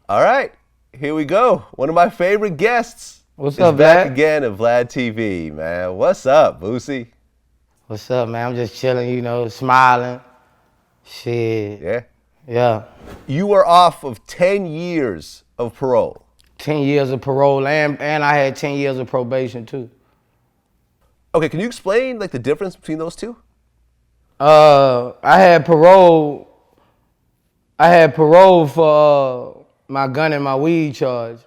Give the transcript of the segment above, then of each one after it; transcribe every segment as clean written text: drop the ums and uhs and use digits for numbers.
All right, here we go. One of my favorite guests What's is up, back Vlad? again at VladTV, man. What's up, Boosie? What's up, man? I'm just chilling, smiling. Shit. Yeah. Yeah. You were off of 10 years of parole. 10 years of parole and I had 10 years of probation too. Okay, can you explain like the difference between those two? I had parole. I had parole for my gun and my weed charge.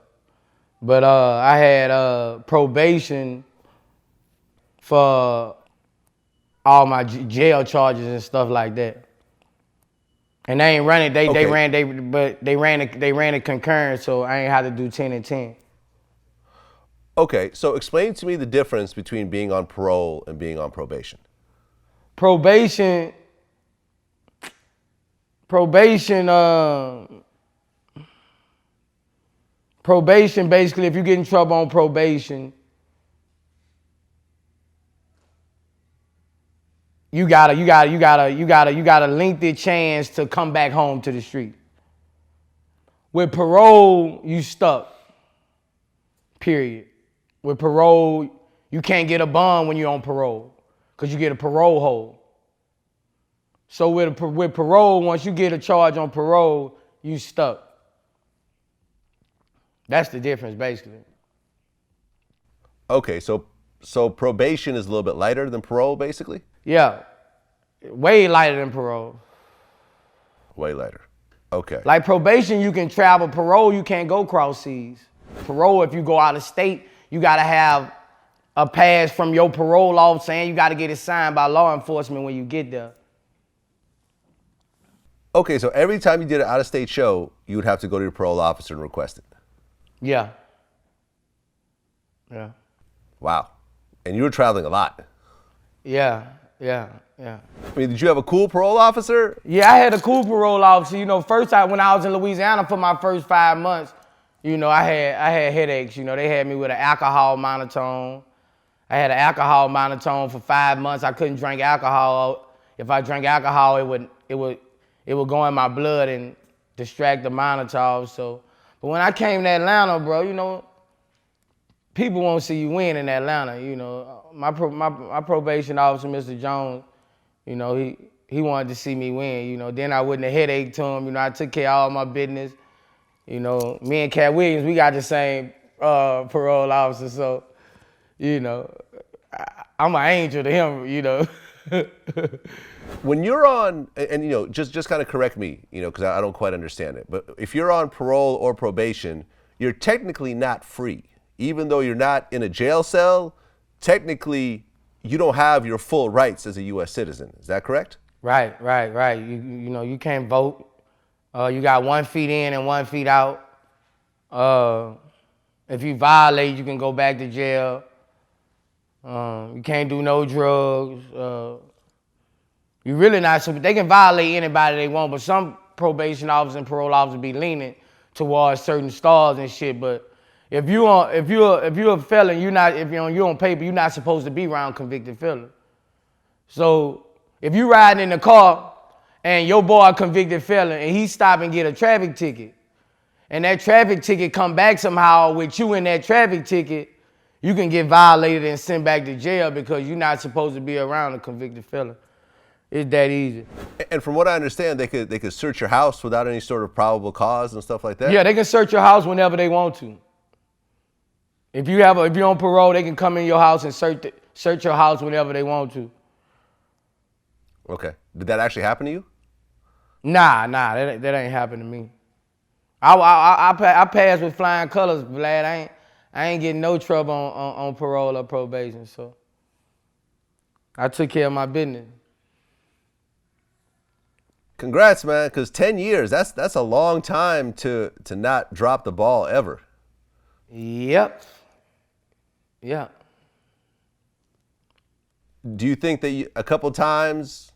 But I had probation for all my jail charges and stuff like that. And they ain't running. They Okay. ran a concurrent, so I ain't had to do 10 and 10. Okay, so explain to me the difference between being on parole and being on probation. Probation. Probation. Probation. Basically, if you get in trouble on probation, you got a lengthy chance to come back home to the street. With parole, you stuck. Period. With parole, you can't get a bond when you're on parole because you get a parole hold. So with parole, once you get a charge on parole, you stuck. That's the difference, basically. Okay, so probation is a little bit lighter than parole, basically? Yeah, way lighter than parole. Way lighter. Okay. Like probation, you can travel. Parole, you can't go cross seas. Parole, if you go out of state, you gotta have a pass from your parole officer and you gotta get it signed by law enforcement when you get there. Okay, so every time you did an out-of-state show, you would have to go to your parole officer and request it. Yeah. Yeah. Wow. And you were traveling a lot. Yeah. I mean, did you have a cool parole officer? Yeah, I had a cool parole officer. First when I was in Louisiana for my first 5 months, I had headaches. They had me with an alcohol monotone. I had an alcohol monotone for 5 months. I couldn't drink alcohol. If I drank alcohol, it would go in my blood and distract the monotone. So, but when I came to Atlanta, bro, people won't see you win in Atlanta. My probation officer, Mr. Jones, he wanted to see me win. Then I wouldn't have headache to him. I took care of all my business. Me and Cat Williams, we got the same parole officer. So, I'm an angel to him. When you're on, and just kind of correct me, because I don't quite understand it, but if you're on parole or probation, you're technically not free. Even though you're not in a jail cell, technically you don't have your full rights as a U.S. citizen. Is that correct? Right. You can't vote. You got 1 feet in and 1 feet out. If you violate, you can go back to jail. You can't do no drugs. You really not. So they can violate anybody they want, but some probation officers and parole officers be leaning towards certain stars and shit. But if you're a felon, if you're on paper, you're not supposed to be around convicted felon. So if you riding in the car and your boy a convicted felon and he stop and get a traffic ticket, and that traffic ticket come back somehow with you in that traffic ticket, you can get violated and sent back to jail because you're not supposed to be around a convicted felon. It's that easy. And from what I understand, they could search your house without any sort of probable cause and stuff like that? Yeah, they can search your house whenever they want to. If you're on parole, they can come in your house and search your house whenever they want to. Okay. Did that actually happen to you? Nah, that ain't happened to me. I passed with flying colors, Vlad. I ain't getting no trouble on parole or probation, so I took care of my business. Congrats, man, because 10 years, that's a long time to not drop the ball ever. Yep. Yeah. Do you think that a couple times,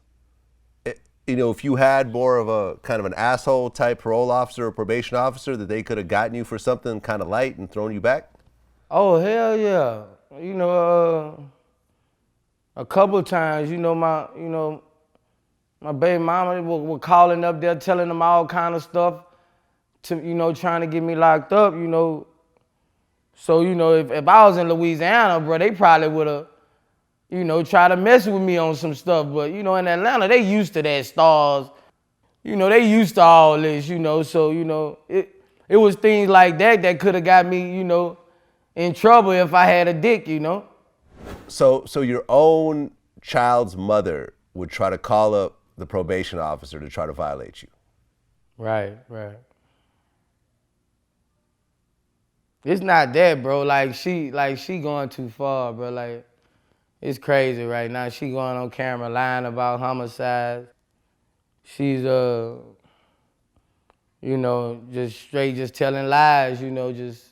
if you had more of a kind of an asshole type parole officer or probation officer, that they could have gotten you for something kind of light and thrown you back? Oh, hell yeah. A couple of times, my baby mama was calling up there telling them all kind of stuff, trying to get me locked up, So, if I was in Louisiana, bro, they probably would have, tried to mess with me on some stuff. But, in Atlanta, they used to that stars. They used to all this, So, it was things like that could have got me, in trouble if I had a dick, So your own child's mother would try to call up the probation officer to try to violate you. Right. It's not that, bro. Like she going too far, bro. Like, it's crazy right now. She going on camera lying about homicide. She's just straight just telling lies, just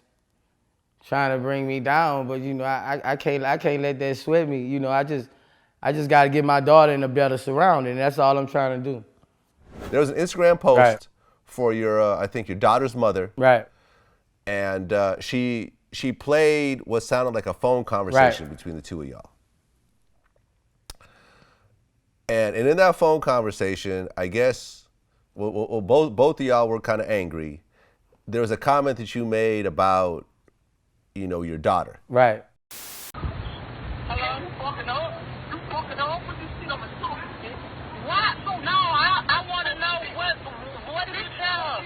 trying to bring me down. But I can't let that sweat me. I just gotta get my daughter in a better surrounding. That's all I'm trying to do. There was an Instagram post Right. for your, I think your daughter's mother. Right. And she played what sounded like a phone conversation between the two of y'all. And in that phone conversation, I guess, both of y'all were kind of angry. There was a comment that you made about, your daughter. Right. Hello, you fucking up? You fucking up? What you see on my soul? Why? No, I want to know what did you tell her?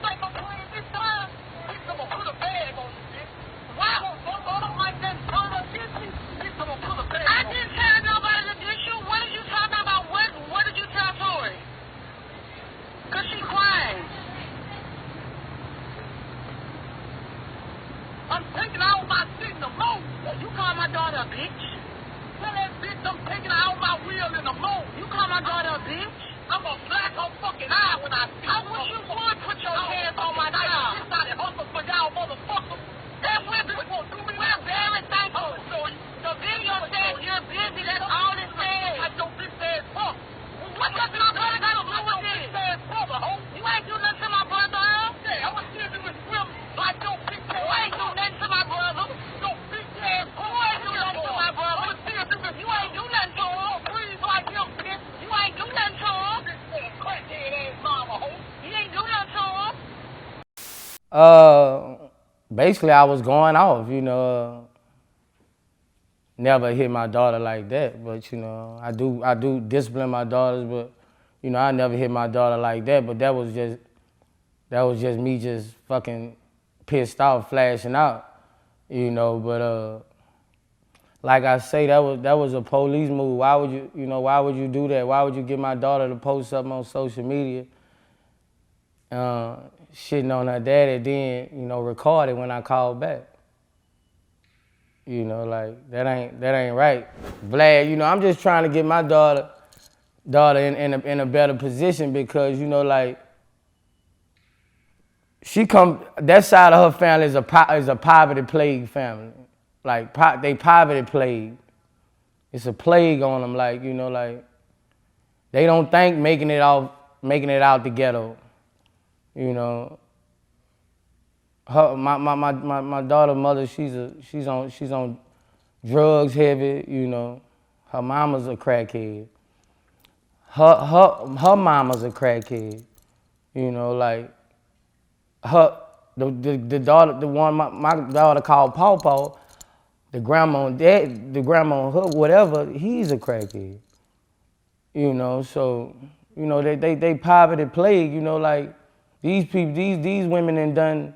Like my plan this time, he's gonna put a bag on you, bitch. Why? Don't like that son of bitch. He's gonna put a bag on you. I didn't tell nobody to diss you. What did you talking about? What did you tell Tori? Cause she crying. I'm taking out my shit in the moon. You call my daughter a bitch? Tell that bitch I'm taking out my wheel in the moon. You call my daughter a bitch? I'm gonna slack her fucking eye when I see her. I wish you would put your hands on my child. It's not a hustle for y'all motherfuckers. That women won't do me. We're very thankful. The video says you're busy. That's all it says. Like your bitch ass fuck. What does my brother got to do with this? You ain't do nothing to my brother. Yeah, I was still doing swim like your bitch ass. You ain't do nothing to my brother. Your bitch ass. You ain't do nothing to my brother. You ain't do nothing to him. Breathe like him, bitch. You ain't do nothing to him. Crackhead ass mama, hoe. You ain't do nothing to him. Basically, I was going off, never hit my daughter like that, but I do discipline my daughters, but I never hit my daughter like that. But that was just me just fucking pissed off, flashing out, But like I say, that was a police move. Why would you do that? Why would you get my daughter to post something on social media, shitting on her daddy, then record it when I called back? Like that ain't right. Vlad, I'm just trying to get my daughter in a better position because like that side of her family is a poverty plague family. Like they poverty plague. It's a plague on them. Like like they don't think making it out the ghetto. My daughter's mother, she's on drugs heavy, Her mama's a crackhead. Her mama's a crackhead. Like the daughter, the one my daughter called Paw Paw, the grandma and dad, the grandma and her, whatever, he's a crackhead. So they poverty plague, like these people, these women done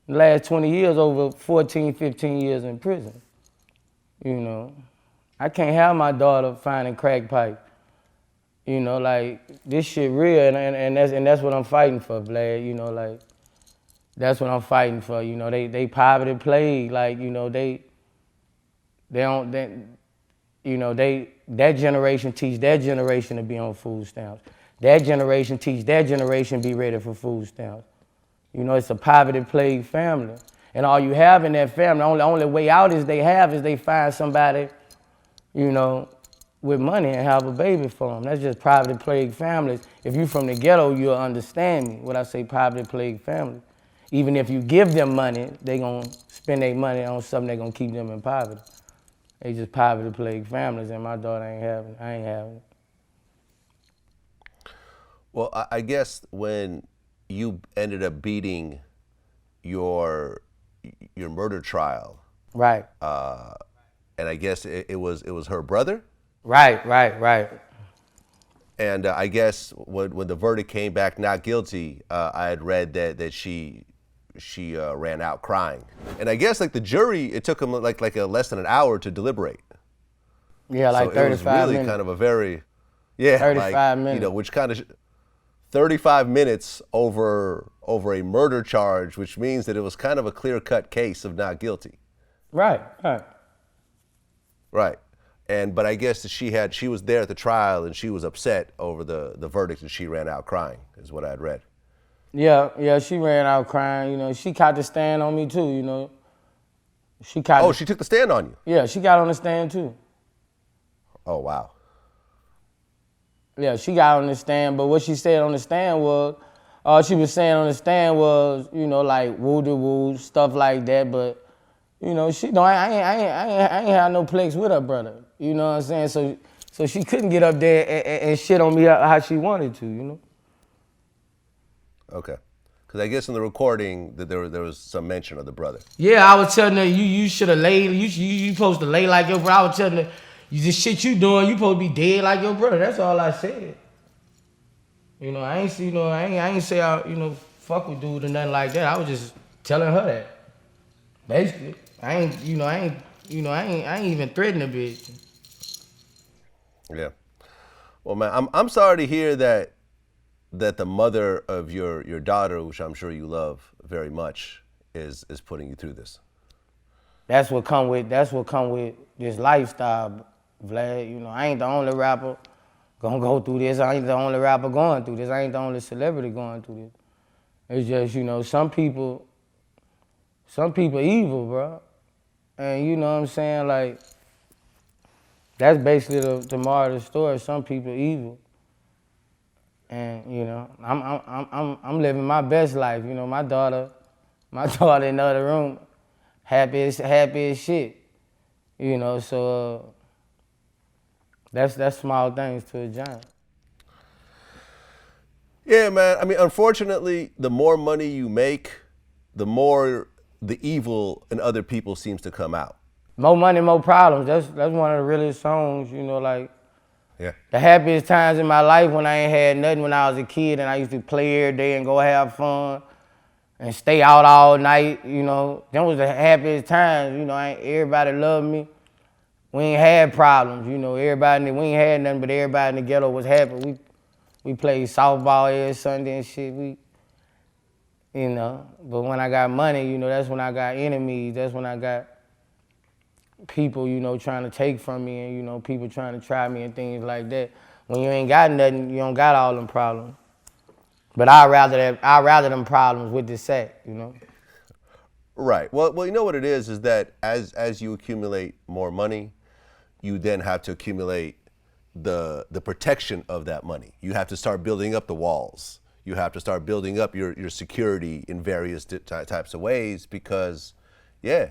the last 20 years over 14, 15 years in prison. I can't have my daughter finding crack pipe. Like this shit real, and that's what I'm fighting for, Vlad. Like that's what I'm fighting for. They poverty plague. Like that generation teach that generation to be on food stamps. That generation teach that generation be ready for food stamps. It's a poverty plagued family. And all you have in that family, the only way out is they find somebody, with money and have a baby for them. That's just poverty plagued families. If you from the ghetto, you'll understand me when I say poverty plagued families. Even if you give them money, they gonna spend their money on something that's gonna keep them in poverty. They just poverty plagued families, and my daughter ain't having it. I ain't having it. Well, I guess when you ended up beating your murder trial, Right. and I guess it was her brother. Right. And I guess when the verdict came back not guilty, I had read that she ran out crying. And I guess like the jury, it took them like less than an hour to deliberate. Yeah, like so 35 it was really minutes. kind of a very, yeah, 35 minutes. You know, which kind of 35 minutes over a murder charge, which means that it was kind of a clear-cut case of not guilty. Right. Right. But I guess that she was there at the trial and she was upset over the verdict and she ran out crying, is what I had read. Yeah, she ran out crying. You know, she caught the stand on me too. You know, she took the stand on you. Yeah, she got on the stand too. Oh wow. Yeah, she got on the stand, but what she said on the stand was, all she was saying on the stand was, you know, like woo-de-woo, stuff like that. But you know, I ain't had no plex with her brother. You know what I'm saying? So she couldn't get up there and shit on me how she wanted to. You know. Okay. Because I guess in the recording that there was some mention of the brother. Yeah, I was telling her you should have laid. You supposed to lay like your brother. I was telling her the shit you doing. You supposed to be dead like your brother. That's all I said. You know, I ain't say I fuck with dude or nothing like that. I was just telling her that. Basically, I ain't even threatening a bitch. Yeah. Well, man, I'm sorry to hear that the mother of your daughter, which I'm sure you love very much, is putting you through this. That's what come with this lifestyle, Vlad. You know, I ain't the only rapper gonna go through this. I ain't the only rapper going through this. I ain't the only celebrity going through this. It's just, you know, some people evil, bro. And you know what I'm saying? Like, that's basically the moral of the story. Some people evil. And, you know, I'm living my best life. You know, my daughter in the other room, happy as shit. You know, so that's small things to a giant. Yeah, man. I mean, unfortunately, the more money you make, the more the evil in other people seems to come out. More money, more problems. That's one of the realest songs, you know, like. Yeah. The happiest times in my life when I ain't had nothing when I was a kid and I used to play every day and go have fun and stay out all night, you know. Them was the happiest times, you know. Everybody loved me. We ain't had problems, you know. We ain't had nothing, but everybody in the ghetto was happy. We played softball every Sunday and shit. You know. But when I got money, you know, that's when I got enemies. That's when I got people, you know, trying to take from me and, you know, people trying to try me and things like that. When you ain't got nothing, you don't got all them problems. But I'd rather them problems with the sack, you know? Right. Well, you know what it is that as you accumulate more money, you then have to accumulate the protection of that money. You have to start building up the walls. You have to start building up your security in various types of ways because, yeah,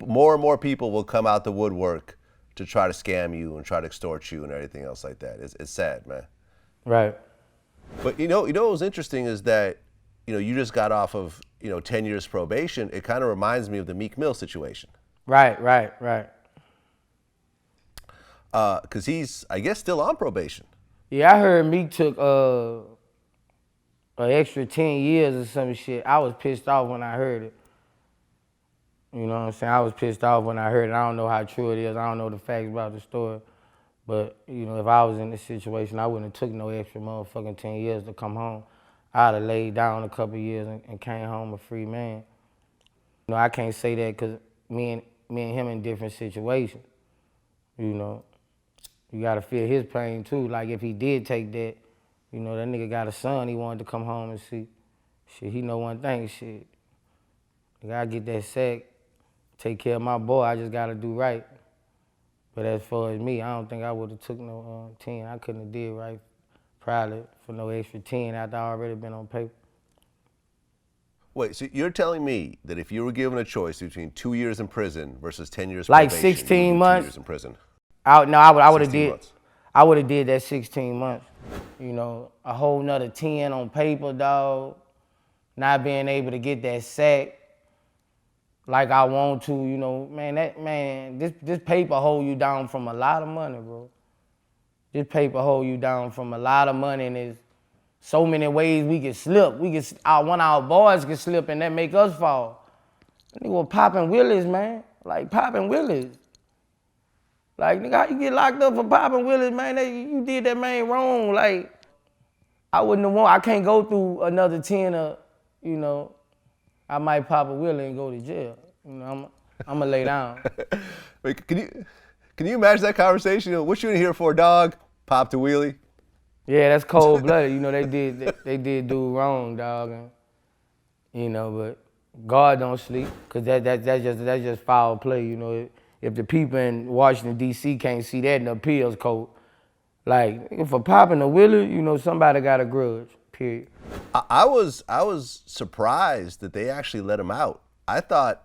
more and more people will come out the woodwork to try to scam you and try to extort you and everything else like that. It's sad, man. Right. But you know what was interesting is that, you know, you just got off of, 10 years probation. It kind of reminds me of the Meek Mill situation. Right. Because he's, I guess, still on probation. Yeah, I heard Meek took an extra 10 years or some shit. I was pissed off when I heard it. You know what I'm saying? I was pissed off when I heard it. I don't know how true it is. I don't know the facts about the story. But, you know, if I was in this situation, I wouldn't have took no extra motherfucking 10 years to come home. I'd have laid down a couple years and came home a free man. You know, I can't say that because me and him in different situations. You know, you gotta feel his pain too. Like if he did take that, you know, that nigga got a son he wanted to come home and see. Shit, he know one thing, shit. I gotta get that sack, take care of my boy, I just gotta do right. But as far as me, I don't think I would've took no 10. I couldn't have did right probably for no extra 10 after I already been on paper. Wait, so you're telling me that if you were given a choice between 2 years in prison versus 10 years like probation, 16 you would do months. 2 years in prison? I would have did. months. I would have did that 16 months. You know, a whole nother 10 on paper, dog. Not being able to get that sack like I want to, you know, this paper hold you down from a lot of money, bro. This paper hold you down from a lot of money, and there's so many ways we can slip. One of our boys can slip, and that make us fall. Nigga was popping willies, man. Like popping willies. Like, nigga, how you get locked up for popping willies, man? You did that man wrong. Like, I can't go through another 10 you know, I might pop a willie and go to jail. You know, I'm gonna lay down. Wait, can you imagine that conversation? You know, what you in here for, dog? Popped a wheelie? Yeah, that's cold blooded. You know, they did do wrong, dog. And, you know, but God don't sleep, cause that's just foul play. You know, if the people in Washington D.C. can't see that in the appeals court, like for popping a wheelie, you know, somebody got a grudge. Period. I was surprised that they actually let him out. I thought,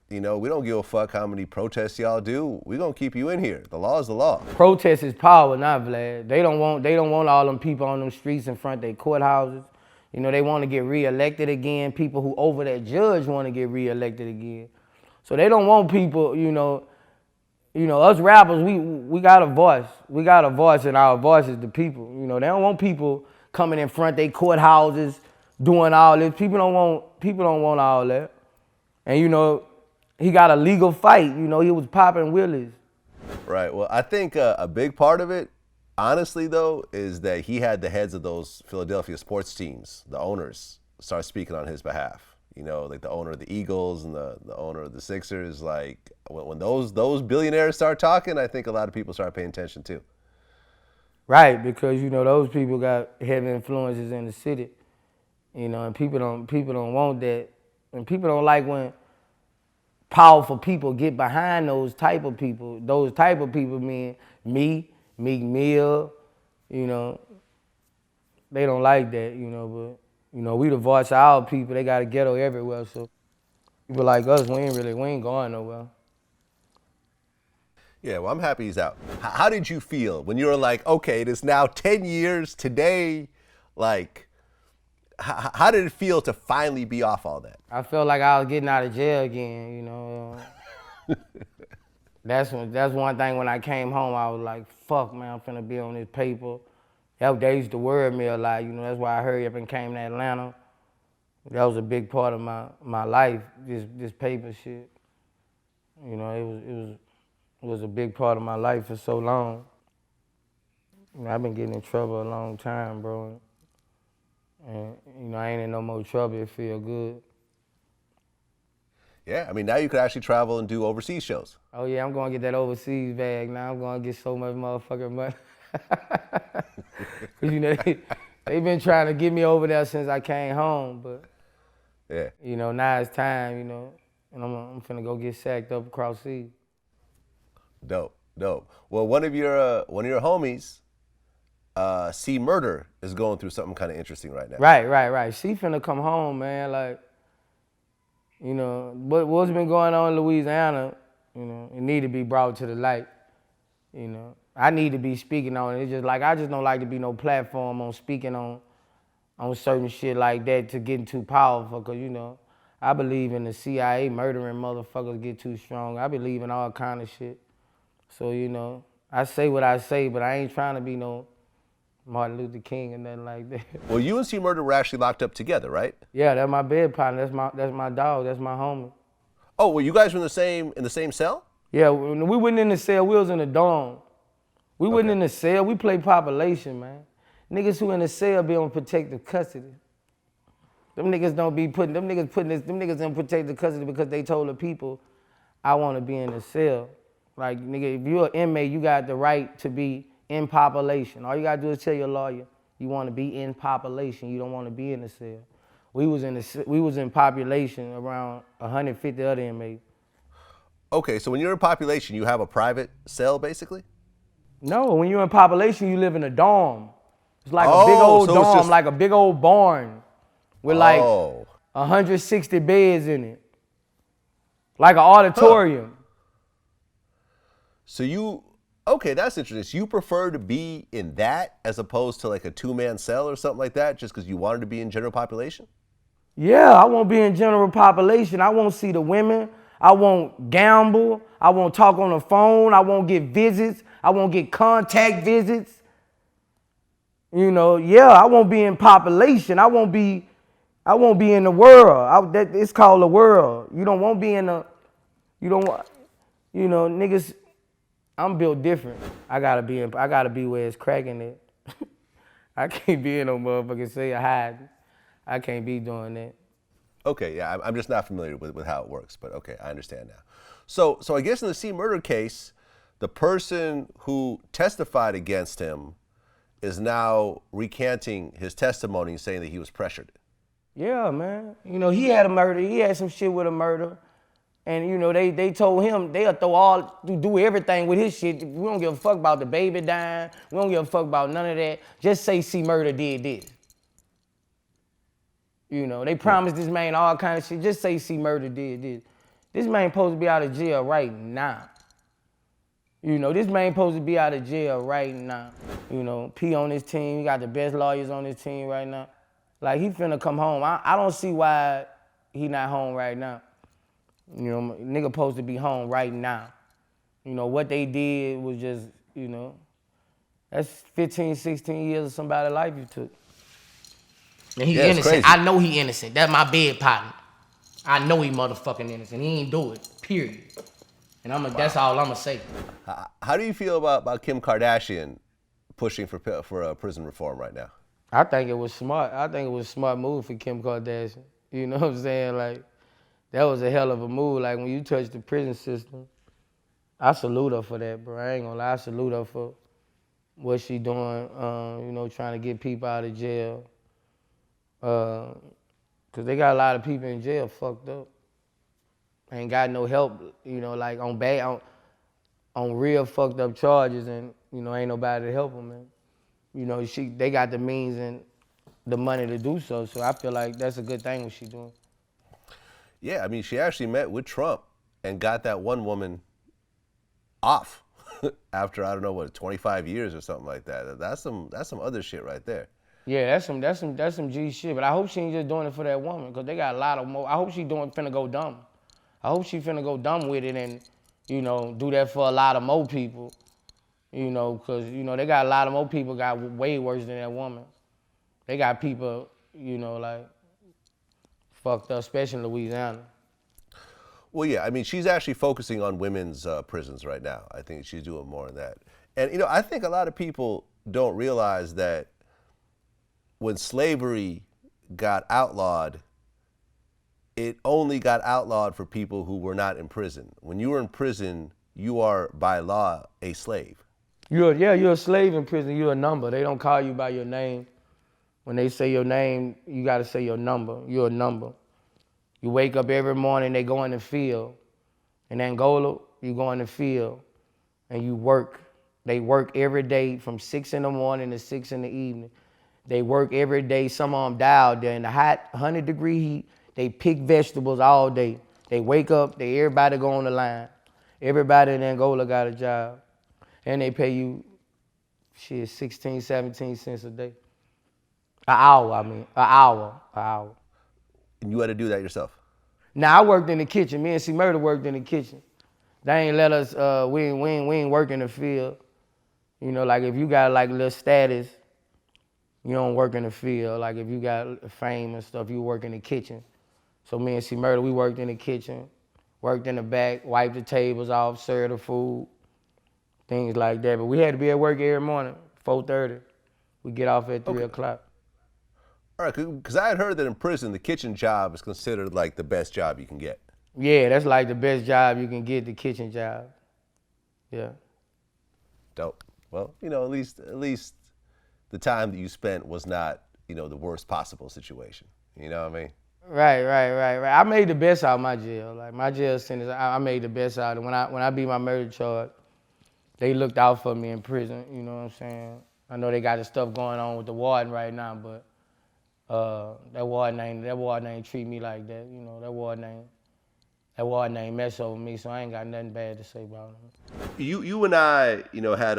you know, we don't give a fuck how many protests y'all do. We gonna keep you in here. The law is the law. Protest is power, not Vlad. They don't want all them people on them streets in front of their courthouses. You know, they want to get reelected again. People who over that judge want to get reelected again. So they don't want people, you know, us rappers, we got a voice. We got a voice, and our voice is the people. You know, they don't want people coming in front of their courthouses, doing all this. People don't want all that. And you know, he got a legal fight. You know, he was popping willies. Right. Well, I think a big part of it, honestly, though, is that he had the heads of those Philadelphia sports teams, the owners, start speaking on his behalf. You know, like the owner of the Eagles and the owner of the Sixers. Like when those billionaires start talking, I think a lot of people start paying attention too. Right, because you know those people got heavy influences in the city. You know, and people don't want that, and people don't like when powerful people get behind those type of people. Those type of people mean me, Meek Mill, you know. They don't like that, you know, but you know, we the voice of our people. They got a ghetto everywhere, so people like us, we ain't going nowhere. Yeah, well, I'm happy he's out. How did you feel when you were like, okay, it is now 10 years today? Like, how did it feel to finally be off all that? I felt like I was getting out of jail again, you know. That's one thing when I came home, I was like, fuck, man, I'm finna be on this paper. They used to worry me a lot, you know. That's why I hurried up and came to Atlanta. That was a big part of my life, this paper shit. You know, it was a big part of my life for so long. You know, I've been getting in trouble a long time, bro. And, you know, I ain't in no more trouble. It feel good. Yeah, I mean, now you could actually travel and do overseas shows. Oh, yeah, I'm going to get that overseas bag now. I'm going to get so much motherfucking money. Because, you know, they been trying to get me over there since I came home. But, yeah, you know, now it's time, you know, and I'm finna go get sacked up across seas. Dope. Well, one of your homies, C Murder, is going through something kind of interesting right now. Right. She finna come home, man. Like, you know, what's been going on in Louisiana, you know, it need to be brought to the light. You know, I need to be speaking on it. It's just like, I just don't like to be no platform on speaking on certain shit like that to getting too powerful, because, you know, I believe in the CIA murdering motherfuckers get too strong. I believe in all kind of shit. So, you know, I say what I say, but I ain't trying to be no Martin Luther King or nothing like that. Well, you and C Murder were actually locked up together, right? Yeah, that's my bed partner. That's my dog. That's my homie. Oh, well, you guys were in the same cell? Yeah, we wasn't in the cell. We was in the dorm. We wasn't in the cell. We play population, man. Niggas who in the cell be on protective custody. Them niggas don't in protective custody because they told the people, I want to be in the cell. Like, nigga, if you're an inmate, you got the right to be in population. All you gotta do is tell your lawyer you want to be in population. You don't want to be in the cell. We was in population around 150 other inmates. Okay, so when you're in population, you have a private cell, basically? No, when you're in population, you live in a dorm. It's like a big old dorm, like a big old barn with like 160 beds in it, like an auditorium. So Okay, that's interesting. So you prefer to be in that as opposed to like a two-man cell or something like that, just because you wanted to be in general population? Yeah, I won't be in general population. I won't see the women. I won't gamble. I won't talk on the phone. I won't get visits. I won't get contact visits. You know, yeah, I won't be in population. I won't be in the world. It's called the world. You don't want to be in the, you don't want, you know, niggas, I'm built different. I gotta be where it's cracking it. I can't be in no motherfucking say a hide. I can't be doing that. Okay, yeah, I'm just not familiar with how it works, but okay, I understand now. So I guess in the C murder case, the person who testified against him is now recanting his testimony, saying that he was pressured. Yeah, man. You know, he had a murder. He had some shit with a murder. And, you know, they told him they'll do everything with his shit. We don't give a fuck about the baby dying. We don't give a fuck about none of that. Just say C Murder did this. You know, they promised this man all kind of shit. Just say C Murder did this. This man supposed to be out of jail right now. You know, this man supposed to be out of jail right now. You know, P on his team. He got the best lawyers on his team right now. Like, he finna come home. I don't see why he not home right now. You know, nigga supposed to be home right now. You know, what they did was just, you know, that's 15, 16 years of somebody's life you took. And he innocent. Crazy. I know he innocent. That's my bed partner. I know he motherfucking innocent. He ain't do it, period. And that's all I'm gonna say. How do you feel about Kim Kardashian pushing for prison reform right now? I think it was smart. I think it was a smart move for Kim Kardashian. You know what I'm saying? Like, that was a hell of a move. Like, when you touch the prison system, I salute her for that, bro. I ain't gonna lie. I salute her for what she doing, you know, trying to get people out of jail. Because they got a lot of people in jail fucked up. Ain't got no help, you know, like on real fucked up charges, and, you know, ain't nobody to help them, man. You know, they got the means and the money to do so. So I feel like that's a good thing what she doing. Yeah, I mean, she actually met with Trump and got that one woman off after, I don't know what, 25 years or something like that. That's some other shit right there. Yeah, that's some G shit. But I hope she ain't just doing it for that woman, because they got a lot of more. I hope she finna go dumb. I hope she finna go dumb with it and, you know, do that for a lot of more people. You know, because, you know, they got a lot of more people got way worse than that woman. They got people, you know, like, fucked up, especially in Louisiana. Well, yeah, I mean, she's actually focusing on women's prisons right now. I think she's doing more of that. And, you know, I think a lot of people don't realize that when slavery got outlawed, it only got outlawed for people who were not in prison. When you were in prison, you are, by law, a slave. You're a slave in prison. You're a number. They don't call you by your name. When they say your name, you got to say your number. You're a number. You wake up every morning, they go in the field. In Angola, you go in the field and you work. They work every day from 6 in the morning to 6 in the evening. They work every day. Some of them die out there in the hot 100-degree heat. They pick vegetables all day. They wake up, everybody go on the line. Everybody in Angola got a job. And they pay you, 16, 17 cents a day. An hour. And you had to do that yourself? Now, I worked in the kitchen. Me and C Murder worked in the kitchen. They ain't let us, we ain't work in the field. You know, like, if you got, like, a little status, you don't work in the field. Like, if you got fame and stuff, you work in the kitchen. So me and C Murder, we worked in the kitchen, worked in the back, wiped the tables off, served the food, things like that. But we had to be at work every morning, 4:30. We get off at 3 o'clock. All right, because I had heard that in prison, the kitchen job is considered like the best job you can get. Yeah, that's like the best job you can get, the kitchen job. Yeah. Dope. Well, you know, at least the time that you spent was not, you know, the worst possible situation. You know what I mean? Right. I made the best out of my jail. Like, my jail sentence, I made the best out of it. When I beat my murder charge, they looked out for me in prison, you know what I'm saying? I know they got the stuff going on with the warden right now, but that warden ain't treat me like that, you know, that warden That war name mess over me, so I ain't got nothing bad to say about him. You and I, had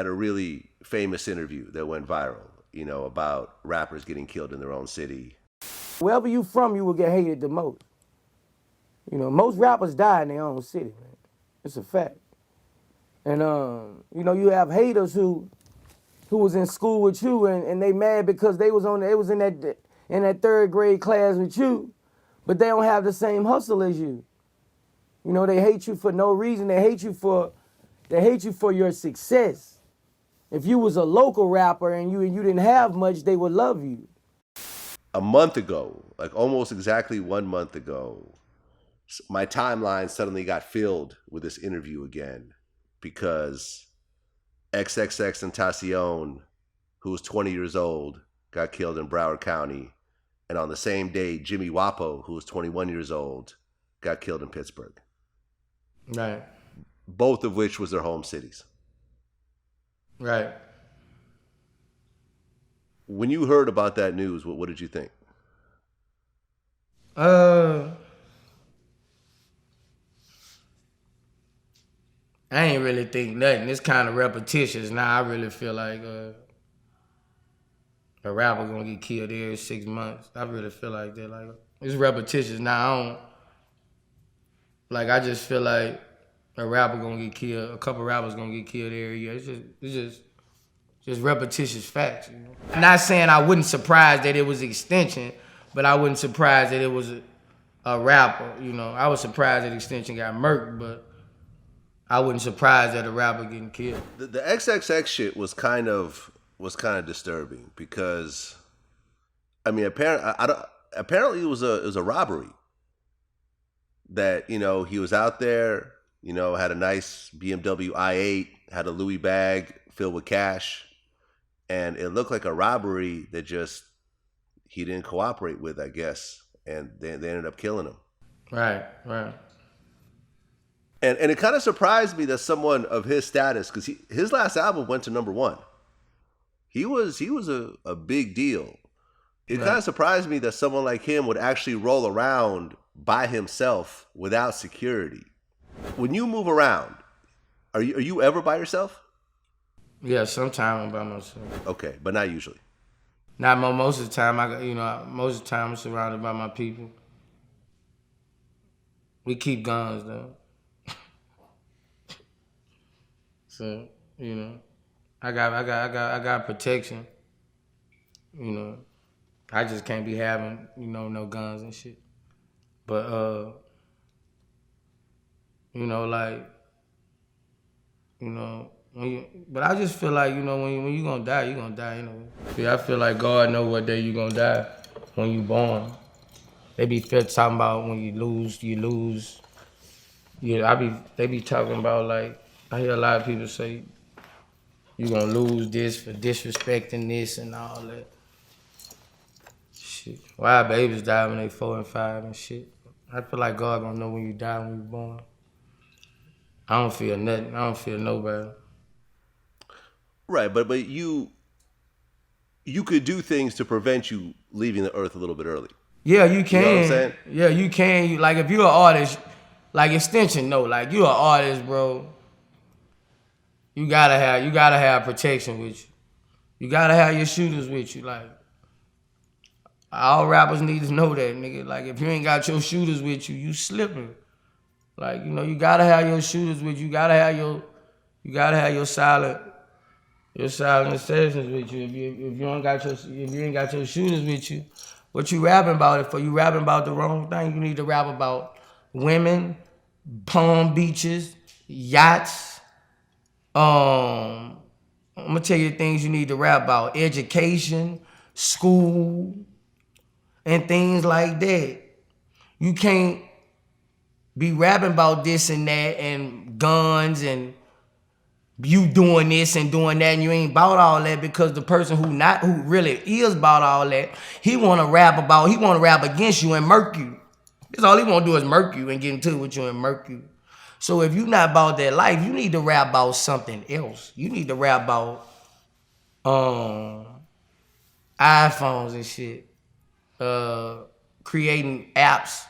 a really famous interview that went viral, about rappers getting killed in their own city. Wherever you from, you will get hated the most. Most rappers die in their own city, man. It's a fact. And you have haters who was in school with you and they mad because they was in that third grade class with you, but they don't have the same hustle as you. They hate you for no reason. They hate you for your success. If you was a local rapper and you didn't have much, they would love you. A month ago, like almost exactly 1 month ago, my timeline suddenly got filled with this interview again because XXXTentacion, who was 20 years old, got killed in Broward County. And on the same day, Jimmy Wapo, who was 21 years old, got killed in Pittsburgh. Right. Both of which was their home cities. Right. When you heard about that news, what did you think? I ain't really think nothing. It's kind of repetitious. Now I really feel like a rapper gonna get killed every 6 months. I really feel like that. Like it's repetitious. Now I just feel like a rapper gonna get killed. A couple rappers gonna get killed every year. It's just repetitious facts. I'm not saying I wasn't surprised that it was Extension, but I wasn't surprised that it was a rapper. I was surprised that Extension got murked, but I wasn't surprised that a rapper getting killed. The XXX shit was kind of disturbing because, I mean, apparently it was a robbery. That he was out there, had a nice BMW i8, had a Louis bag filled with cash, and it looked like a robbery that he didn't cooperate with, I guess, and they ended up killing him. Right. And it kind of surprised me that someone of his status, because his last album went to #1. He was a big deal. It kind of surprised me that someone like him would actually roll around by himself without security. When you move around, are you ever by yourself? Yeah, sometimes I'm by myself. Okay, but not usually. Not most of the time. Most of the time I'm surrounded by my people. We keep guns though. So, I got protection. I just can't be having, no guns and shit. But but I just feel like, when you gonna die, you gonna die anyway. Yeah, I feel like God know what day you gonna die when you born. They be talking about when you lose. Yeah, they be talking about like, I hear a lot of people say, you gonna lose this for disrespecting this and all that. Shit. Why babies die when they 4 and 5 and shit? I feel like God gonna know when you die when you born. I don't feel nothing. I don't feel nobody. Right, but you could do things to prevent you leaving the earth a little bit early. Yeah, you can. You know what I'm saying? Yeah, you can. Like if you're an artist, like Extension, no, like you're an artist, bro. You gotta have protection with you. You gotta have your shooters with you. Like all rappers need to know that, nigga. Like if you ain't got your shooters with you, you slipping. Like you gotta have your shooters with you. You gotta have your silent assassins with you. If you ain't got your shooters with you, what you rapping about it for? You rapping about the wrong thing. You need to rap about women, palm beaches, yachts. I'm gonna tell you things you need to rap about: education, school, and things like that. You can't be rapping about this and that and guns and you doing this and doing that, and you ain't about all that, because the person who really is about all that, he wanna rap against you and murk you. That's all he wanna do is murk you and get into it with you and murk you. So if you're not about that life, you need to rap about something else. You need to rap about iPhones and shit, creating apps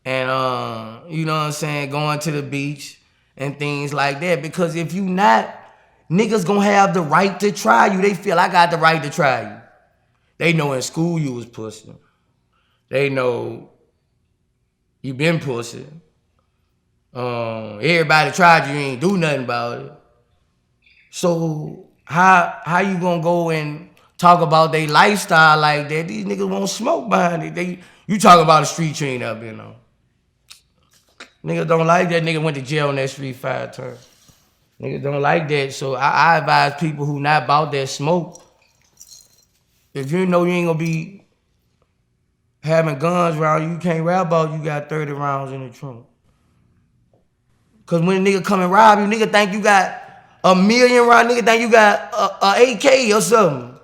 and you know what I'm saying, going to the beach and things like that. Because if you not, niggas gonna have the right to try you. They feel I got the right to try you. They know in school you was pussy. They know you been pussy. Everybody tried you ain't do nothing about it. So how you gonna go and talk about their lifestyle like that? These niggas won't smoke behind it. You talk about a street you ain't up in on. Niggas don't like that. Nigga went to jail on that street 5 times. Niggas don't like that. So I advise people who not about that smoke. If you know you ain't gonna be having guns around you, you can't rap about you got 30 rounds in the trunk. Cause when a nigga come and rob you, nigga think you got a million rounds, nigga think you got a AK or something.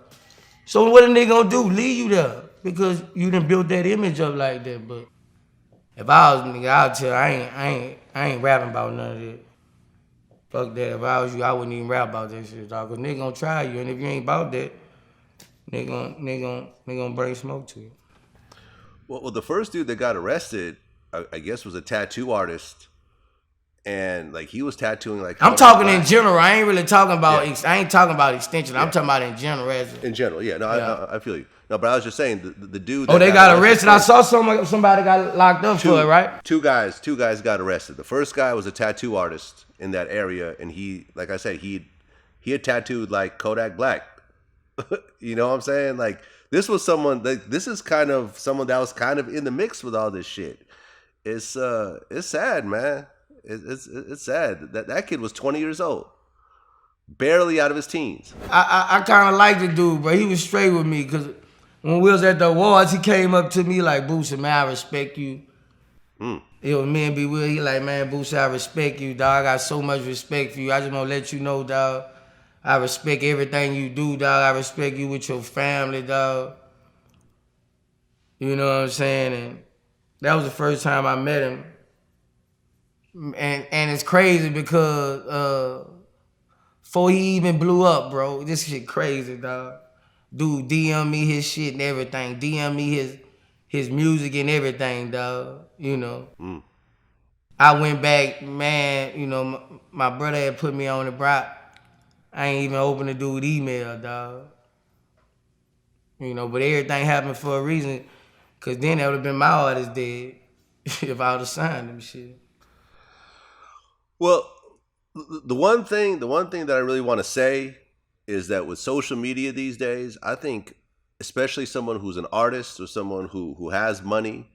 So what a nigga gonna do? Leave you there. Because you done built that image up like that. But if I was a nigga, I'll tell you, I ain't rapping about none of that. Fuck that. If I was you, I wouldn't even rap about that shit, dog. Cause nigga gonna try you, and if you ain't about that, nigga gonna bring smoke to you. Well, the first dude that got arrested, I guess, was a tattoo artist, and like he was tattooing like. I'm talking in general. I ain't really talking about. Yeah. I ain't talking about extension. I'm talking about in general. In general, yeah. No, yeah. I feel you. No, but I was just saying the dude. They got arrested. I saw somebody got locked up for it, right? Two guys got arrested. The first guy was a tattoo artist in that area, and he, like I said, he had tattooed like Kodak Black. You know what I'm saying? Like this was someone. This is kind of someone that was kind of in the mix with all this shit. It's sad, man. It's sad that kid was 20 years old, barely out of his teens. I kind of like the dude, but he was straight with me because when we was at the awards, he came up to me like, Boosie, man, I respect you. It was me and B Will. He like, man, Boosie, I respect you, dog. I got so much respect for you. I just want to let you know, dog. I respect everything you do, dog. I respect you with your family, dog. You know what I'm saying? And that was the first time I met him. And it's crazy because before he even blew up, bro, this shit crazy, dog. Dude DM me his shit and everything. DM me his music and everything, dog. You know. I went back, man, you know, my brother had put me on the block. I ain't even open the dude email, dog. You know, but everything happened for a reason. Cause then that would have been my artist dead if I would have signed him shit. Well, the one thing that I really want to say is that with social media these days, I think especially someone who's an artist or someone who has money,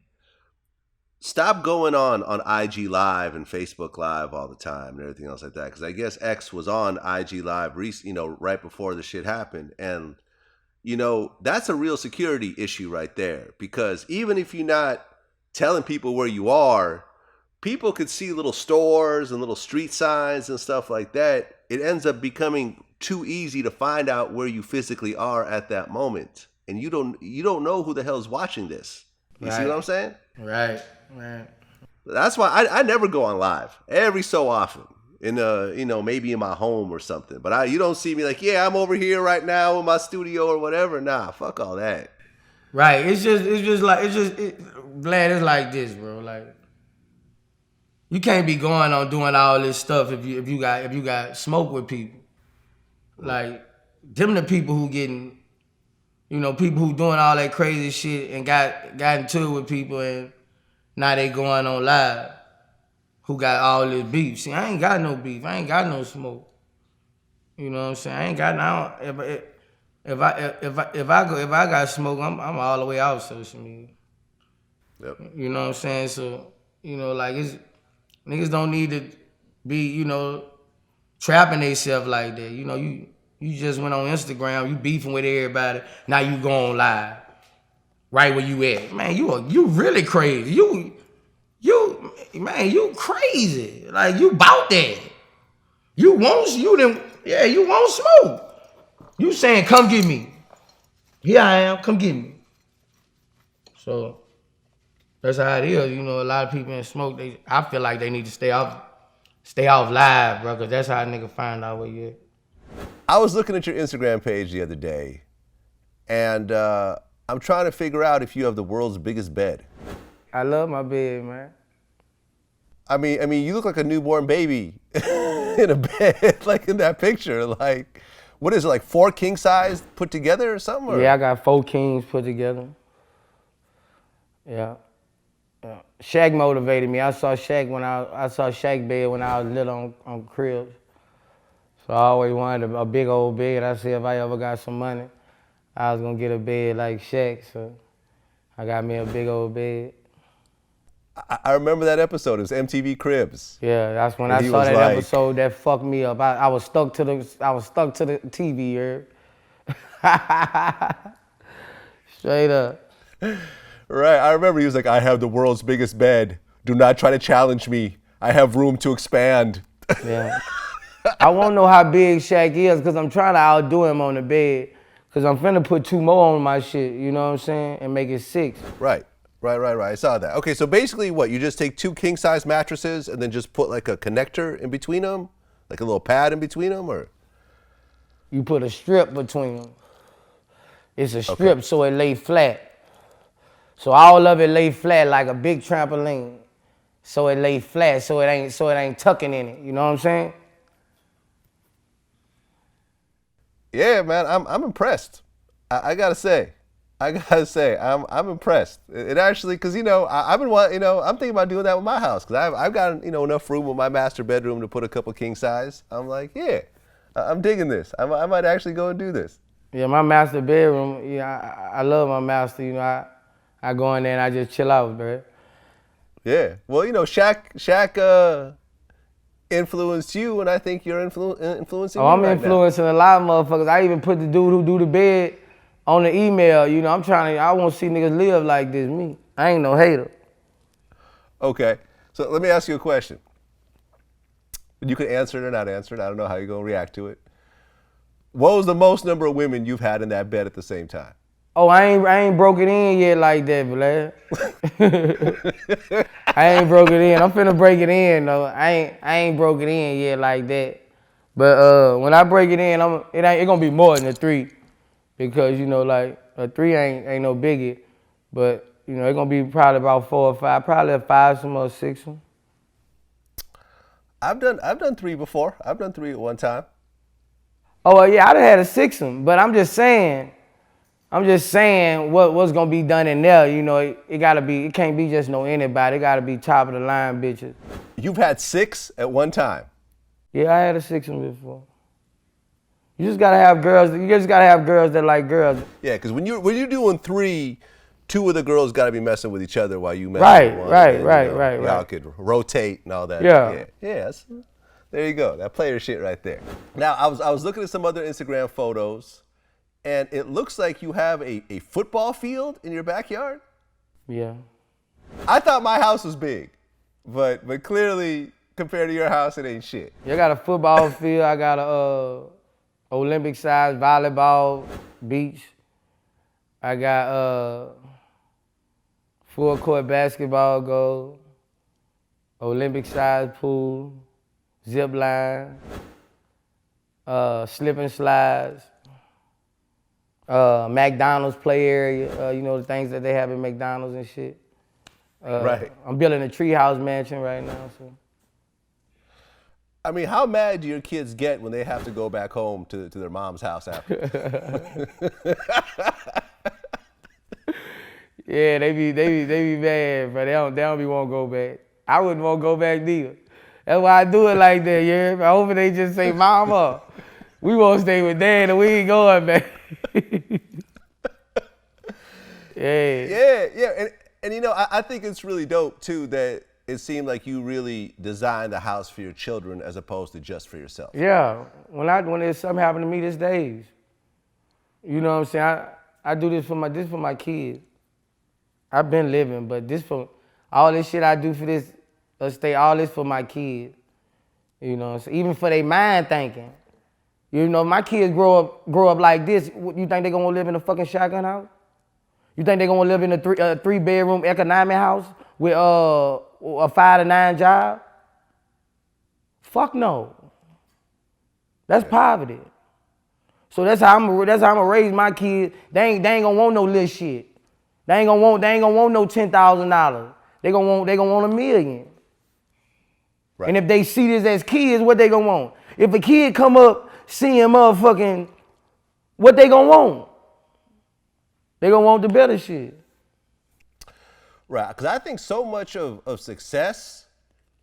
stop going on IG Live and Facebook Live all the time and everything else like that. Because I guess X was on IG Live, right before the shit happened, and that's a real security issue right there. Because even if you're not telling people where you are, people could see little stores and little street signs and stuff like that. It ends up becoming too easy to find out where you physically are at that moment, and you don't know who the hell is watching this. You see what I'm saying? Right. That's why I never go on live. Every so often, in maybe in my home or something. But you don't see me like, yeah, I'm over here right now in my studio or whatever. Nah, fuck all that. Right. It's Vlad, it's like this, bro. Like, you can't be going on doing all this stuff if you got smoke with people. Like, them the people who getting, people who doing all that crazy shit and got into it with people and now they going on live. Who got all this beef? See, I ain't got no beef. I ain't got no smoke. You know what I'm saying? I ain't got no. If I got smoke, I'm all the way out social media. Yep. You know what I'm saying? So like niggas don't need to be trapping themselves like that. You just went on Instagram, you beefing with everybody. Now you going live, right where you at. Man, you really crazy. You crazy. Like, you bout that. You want smoke. You saying, come get me. Here I am, come get me. So that's how it is. A lot of people in smoke, I feel like they need to stay off live, bro, because that's how a nigga find out where you at. I was looking at your Instagram page the other day, and I'm trying to figure out if you have the world's biggest bed. I love my bed, man. I mean, you look like a newborn baby in a bed, like in that picture. Like, what is it, like 4 king size put together or something? Or? Yeah, I got 4 kings put together. Yeah. Shaq motivated me. I saw Shaq bed when I was little on cribs. So I always wanted a big old bed. I said if I ever got some money, I was gonna get a bed like Shaq. So I got me a big old bed. I remember that episode. It was MTV Cribs. Yeah, that's when I saw that episode that fucked me up. I was stuck to the TV, you heard? Straight up. Right. I remember he was like, I have the world's biggest bed. Do not try to challenge me. I have room to expand. Yeah. I want to know how big Shaq is because I'm trying to outdo him on the bed because I'm finna put 2 more on my shit, you know what I'm saying, and make it 6. Right. I saw that. Okay, so basically what? You just take 2 king-size mattresses and then just put like a connector in between them? Like a little pad in between them, or? You put a strip between them. It's a strip so it lay flat. So all of it lay flat like a big trampoline. So it lay flat so it ain't tucking in it, you know what I'm saying? Yeah, man, I'm impressed. I gotta say, I'm impressed. It actually, cause I've been I'm thinking about doing that with my house, cause I've got enough room with my master bedroom to put a couple king size. I'm like, yeah, I'm digging this. I might actually go and do this. Yeah, my master bedroom. Yeah, I love my master. I go in there and I just chill out, bro. Yeah, well, Shaq influenced you, and I think you're influencing me I'm right influencing a lot of motherfuckers. I even put the dude who do the bed on the email. I want to see niggas live like this. Me, I ain't no hater. Okay, so let me ask you a question. You can answer it or not answer it. I don't know how you're gonna react to it. What was the most number of women you've had in that bed at the same time? Oh, I ain't broke it in yet like that, Vlad. I ain't broke it in. I'm finna break it in though. I ain't broke it in yet like that. But when I break it in, it gonna be more than a 3, because like a 3 ain't no biggie. But it gonna be probably about 4 or 5, probably a 5, some or 6. I've done 3 before. I've done 3 at one time. Oh yeah, I done had a 6, but I'm just saying what's gonna be done in there. It can't be just no anybody. It gotta be top of the line bitches. You've had 6 at one time. Yeah, I had a 6 before. You just gotta have girls. You just gotta have girls that like girls. Yeah, because when you're doing 3, 2 of the girls gotta be messing with each other while you mess with one. Right. Y'all could rotate and all that. Yeah. There you go. That player shit right there. Now I was looking at some other Instagram photos. And it looks like you have a football field in your backyard? Yeah. I thought my house was big, but clearly compared to your house, it ain't shit. You got a football field. I got a Olympic size volleyball beach. I got full court basketball goal, Olympic size pool, zip line, slip and slides. McDonald's play area, the things that they have in McDonald's and shit. Right. I'm building a treehouse mansion right now. So. I mean, how mad do your kids get when they have to go back home to their mom's house after? Yeah, they be mad, but they don't be want to go back. I wouldn't want to go back neither. That's why I do it like that, yeah. I hope they just say, Mama, we want to stay with Dad and we ain't going back. Yeah. And I think it's really dope too that it seemed like you really designed the house for your children as opposed to just for yourself. Yeah, when there's something happened to me these days, you know what I'm saying? I do this for my kids. I've been living, but this for all this shit I do for this estate, all this for my kids. You know, so even for their mind thinking. My kids grow up like this. You think they gonna live in a fucking shotgun house? You think they gonna live in a 3-bedroom economic house with a 5 to 9 job? Fuck no. That's poverty. So that's how I'm gonna raise my kids. They ain't gonna want no little shit. They ain't gonna want no $10,000. They gonna want $1 million. Right. And if they see this as kids, what they gonna want? If a kid come up seeing motherfucking, what they gonna want? They gonna want the better shit. Right, because I think so much of success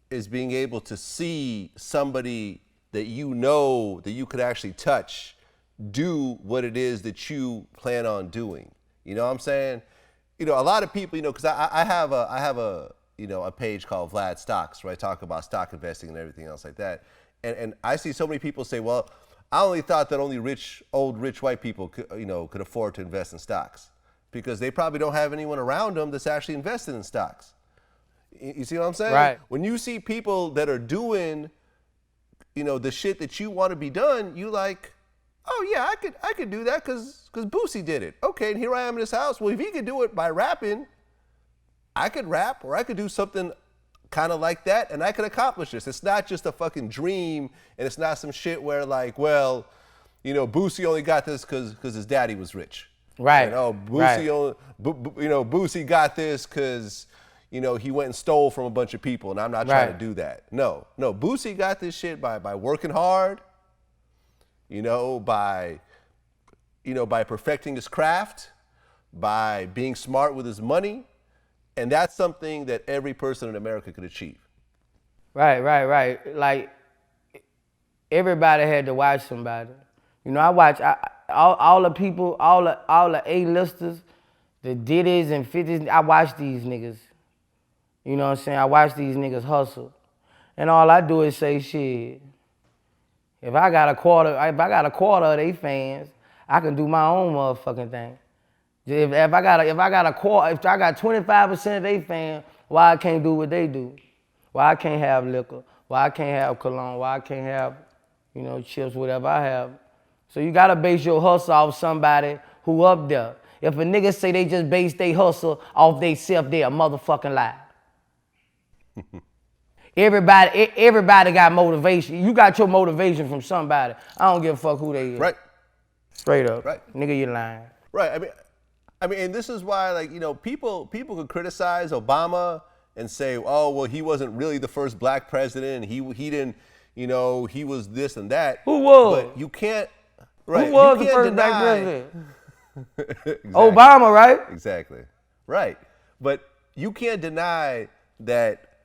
is being able to see somebody that you know that you could actually touch do what it is that you plan on doing. You know what I'm saying? You know, a lot of people, you know, because I have a you know, a page called Vlad Stocks, where I talk about stock investing and everything else like that. And I see so many people say, well, I only thought that only old rich white people could, you know, could afford to invest in stocks, because they probably don't have anyone around them that's actually invested in stocks. You see what I'm saying? Right. When you see people that are doing, you know, the shit that you want to be done, you like, oh yeah, I could do that because Boosie did it. Okay, and here I am in this house. Well, if he could do it by rapping, I could rap, or I could do something kind of like that, and I could accomplish this. It's not just a fucking dream, and it's not some shit where like, well, you know, Boosie only got this because his daddy was rich. Right. And, oh, Boosie, you know, Boosie got this because, you know, he went and stole from a bunch of people, and I'm not trying to do that. No, Boosie got this shit by working hard, you know, by perfecting his craft, by being smart with his money. And that's something that every person in America could achieve. Right. Like, everybody had to watch somebody. You know, I watch all the people, all the A-listers, the Diddies and 50s, I watch these niggas. You know what I'm saying? I watch these niggas hustle. And all I do is say, shit, if I got a quarter of they fans, I can do my own motherfucking thing. If I got 25% of they fans, why I can't do what they do? Why I can't have liquor? Why I can't have cologne? Why I can't have, you know, chips, whatever I have? So you gotta base your hustle off somebody who up there. If a nigga say they just base their hustle off they self, they a motherfucking lie. Everybody got motivation. You got your motivation from somebody. I don't give a fuck who they is. Right. Straight up. Right. Nigga, you lying. Right. I mean, and this is why, like, you know, people could criticize Obama and say, oh, well, he wasn't really the first black president. He didn't, you know, he was this and that. Who was? But you can't. Right. Who was you the can't first black deny- president? Exactly. Obama, right? Exactly. Right. But you can't deny that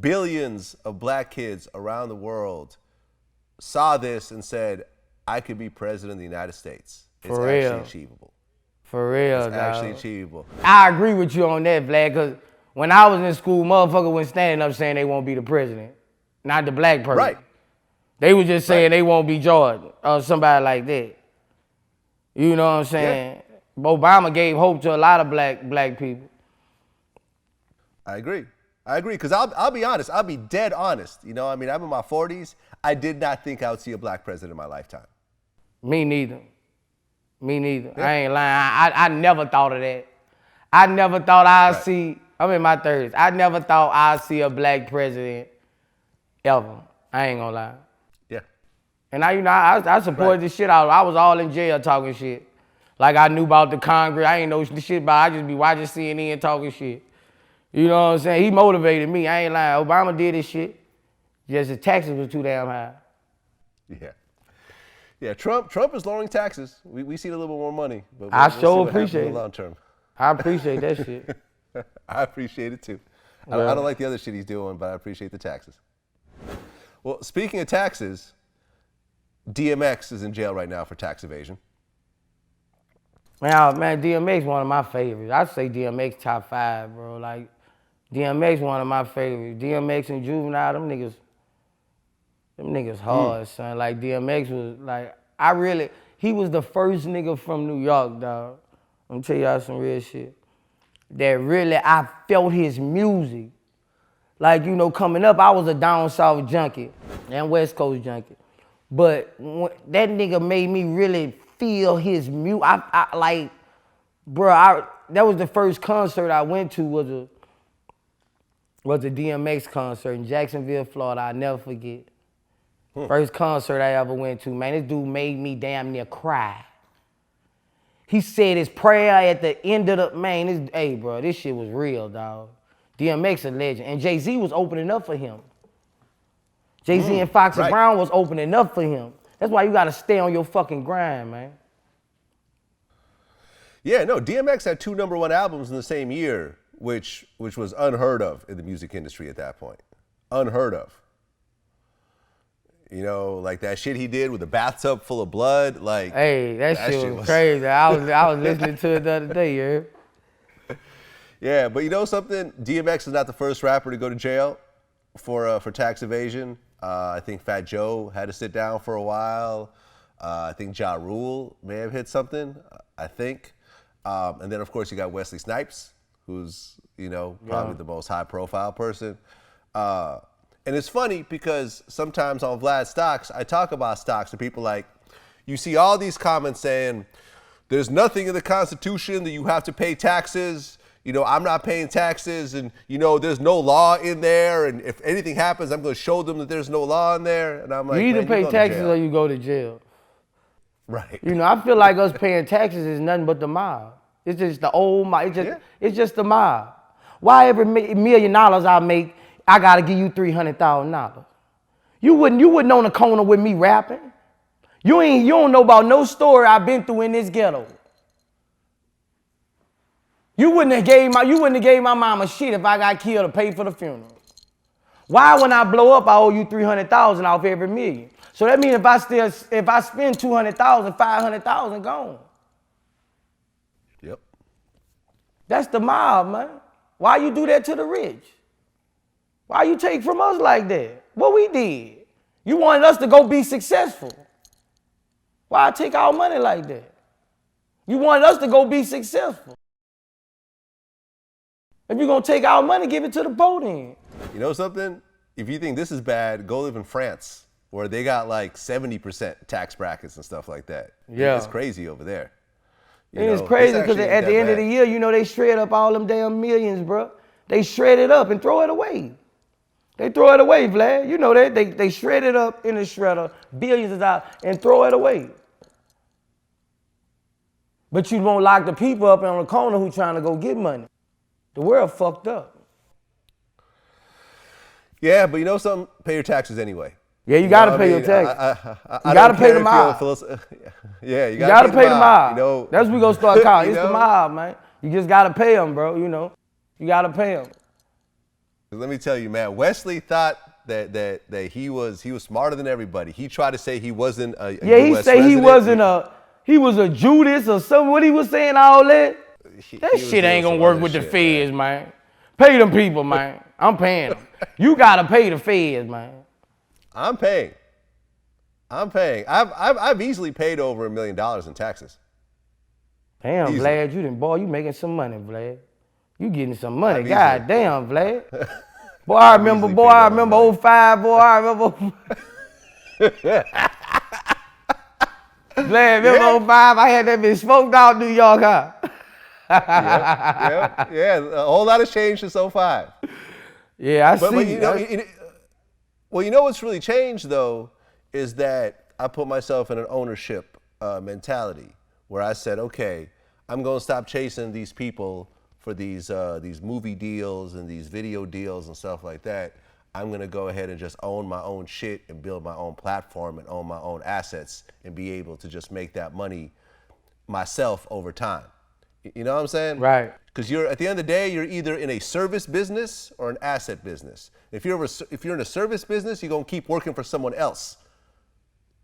billions of black kids around the world saw this and said, I could be president of the United States. It's For real. actually achievable. For real, It's dog. actually achievable. I agree with you on that, Vlad, because when I was in school, motherfuckers were standing up saying they won't be the president. Not the black person. Right. They were just saying they won't be Jordan or somebody like that. You know what I'm saying? Yeah. Obama gave hope to a lot of black people. I agree, because I'll be honest. I'll be dead honest. You know, I mean, I'm in my 40s. I did not think I would see a black president in my lifetime. Me neither. Yeah. I ain't lying. I never thought of that. I never thought I'd see, I'm in my 30s. I never thought I'd see a black president ever. I ain't gonna lie. Yeah. And I supported this shit out. I was all in jail talking shit. Like I knew about the Congress. I ain't know the shit about it. I just be watching CNN talking shit. You know what I'm saying? He motivated me. I ain't lying. Obama did this shit. Just the taxes was too damn high. Yeah, Trump is lowering taxes. We see a little bit more money. But I we'll sure see what appreciate happens in it. the long term. I appreciate that shit. I appreciate it too. I Well. don't like the other shit he's doing, but I appreciate the taxes. Well, speaking of taxes, DMX is in jail right now for tax evasion. Man, DMX one of my favorites. I'd say DMX top 5, bro. Like, DMX one of my favorites. DMX and Juvenile, them niggas hard, son. Like, DMX was, like, he was the first nigga from New York, dog. I'm gonna tell y'all some real shit. That really, I felt his music. Like, you know, coming up, I was a down south junkie and West Coast junkie. But that nigga made me really feel his music. That was the first concert I went to was a DMX concert in Jacksonville, Florida. I'll never forget. First concert I ever went to, man. This dude made me damn near cry. He said his prayer at the end of the, man, hey, bro, this shit was real, dog. DMX a legend. And Jay-Z was opening up for him. Jay-Z and Foxy right. Brown was opening up for him. That's why you gotta stay on your fucking grind, man. Yeah, no, DMX had 2 #1 albums in the same year, which was unheard of in the music industry at that point. Unheard of. You know, like that shit he did with the bathtub full of blood, like. Hey, that shit was crazy. I was listening to it the other day, yeah. Yeah, but you know something? DMX is not the first rapper to go to jail for tax evasion. I think Fat Joe had to sit down for a while. I think Ja Rule may have hit something, I think. And then, of course, you got Wesley Snipes, who's, you know, probably the most high-profile person. And it's funny because sometimes on Vlad Stocks, I talk about stocks and people like, you see all these comments saying, there's nothing in the Constitution that you have to pay taxes. You know, I'm not paying taxes and, you know, there's no law in there. And if anything happens, I'm going to show them that there's no law in there. And I'm like, you either pay taxes or you go to jail. Right. You know, I feel like us paying taxes is nothing but the mob. It's just the old mob. It's just the mob. Why every $1 million I make, I got to give you $300,000? You wouldn't on the corner with me rapping. You don't know about no story I've been through in this ghetto. You wouldn't have gave my mama shit if I got killed to pay for the funeral. Why when I blow up I owe you $300,000 off every $1 million? So that means if I spend $200,000, $500,000 gone. Yep. That's the mob, man. Why you do that to the rich? Why you take from us like that? What we did? You wanted us to go be successful. Why take our money like that? You wanted us to go be successful. If you're going to take our money, give it to the poor then. You know something? If you think this is bad, go live in France, where they got like 70% tax brackets and stuff like that. Yeah. It's crazy over there. And it's crazy because at the end of the year, you know, they shred up all them damn millions, bro. They shred it up and throw it away. They throw it away, Vlad. You know that. They shred it up in the shredder, billions of dollars, and throw it away. But you won't lock the people up on the corner who trying to go get money. The world fucked up. Yeah, but you know something? Pay your taxes anyway. Yeah, you got to pay your taxes. You got to pay the mob. Yeah, you got to pay the mob. You know, that's what we going to start calling. It's know? the mob, man. You just got to pay them, bro, you know. You got to pay them. Let me tell you, man, Wesley thought that he was smarter than everybody. He tried to say he wasn't a yeah, he US say resident. he was a Judas or something. What he was saying, all that? That shit ain't gonna work with the feds, man. Pay them people, man. I'm paying them. You gotta pay the feds, man. I'm paying. I've easily paid over $1 million in taxes. Damn, Easily. Vlad, you making some money, Vlad. You getting some money. I've God damn, Vlad. Boy, I remember 05, boy, I remember. Vlad, remember 05? I had that bitch smoked out New York, huh? Yeah. A whole lot of change since 05. Yeah, I see. But you know what's really changed though is that I put myself in an ownership mentality where I said, okay, I'm gonna stop chasing these people for these movie deals and these video deals and stuff like that. I'm gonna go ahead and just own my own shit and build my own platform and own my own assets and be able to just make that money myself over time. You know what I'm saying? Right. Because at the end of the day, you're either in a service business or an asset business. If you're in a service business, you're gonna keep working for someone else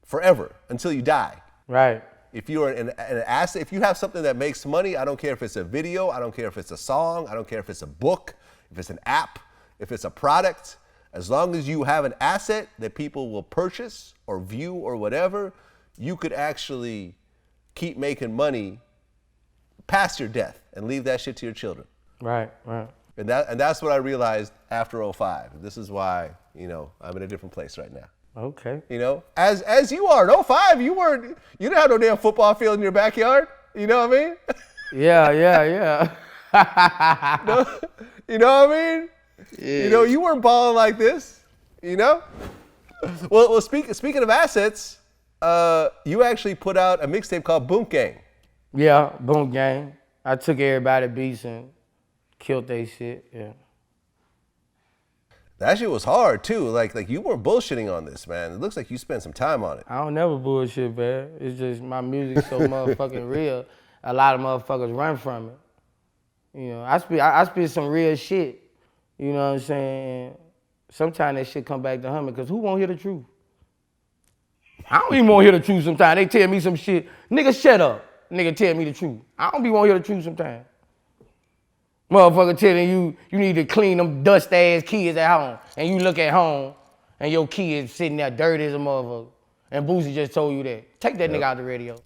forever until you die. Right. If you're an asset, if you have something that makes money, I don't care if it's a video, I don't care if it's a song, I don't care if it's a book, if it's an app, if it's a product, as long as you have an asset that people will purchase or view or whatever, you could actually keep making money past your death and leave that shit to your children. Right. And that's what I realized after 05. This is why, I'm in a different place right now. Okay. As you are. In 05, you didn't have no damn football field in your backyard. You know what I mean? Yeah. You know what I mean? Yeah. You weren't balling like this, Well, speaking of assets, you actually put out a mixtape called Boom Gang. Yeah, Boom Gang. I took everybody beats and killed they shit, yeah. That shit was hard too. Like you weren't bullshitting on this, man. It looks like you spent some time on it. I don't never bullshit, man. It's just my music's so motherfucking real. A lot of motherfuckers run from it. You know, I spit some real shit. You know what I'm saying? Sometimes that shit come back to humming, because who won't hear the truth? I don't even want to hear the truth sometimes. They tell me some shit. Nigga, shut up. Nigga, tell me the truth. I don't be want to hear the truth sometimes. Motherfucker telling you need to clean them dust-ass kids at home. And you look at home, and your kid sitting there dirty as a motherfucker. And Boosie just told you that. Take that nigga out the radio.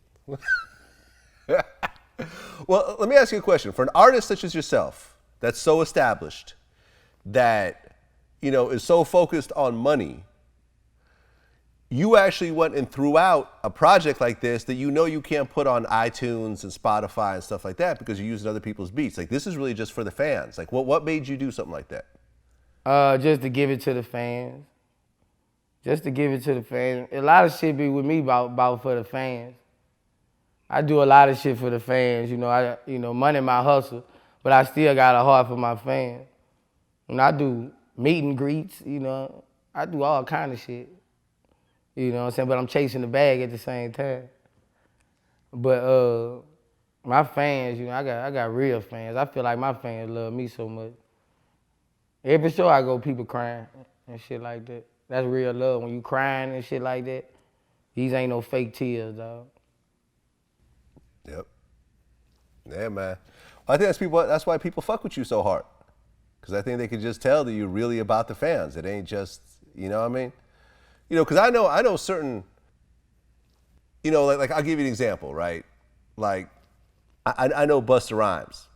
Well, let me ask you a question. For an artist such as yourself, that's so established, that, you know, is so focused on money, you actually went and threw out a project like this that you know you can't put on iTunes and Spotify and stuff like that because you're using other people's beats. Like, this is really just for the fans. Like, what made you do something like that? Just to give it to the fans. Just to give it to the fans. A lot of shit be with me about for the fans. I do a lot of shit for the fans. You know, money my hustle, but I still got a heart for my fans. And I do meet and greets, you know. I do all kind of shit. You know what I'm saying? But I'm chasing the bag at the same time. But my fans, you know, I got real fans. I feel like my fans love me so much. Every show I go, people crying and shit like that. That's real love. When you crying and shit like that, these ain't no fake tears, dog. Yep. Yeah, man. I think that's why people fuck with you so hard. Because I think they can just tell that you're really about the fans. It ain't just, you know what I mean? You know, because I know certain, you know, like I'll give you an example, right? Like, I know Busta Rhymes.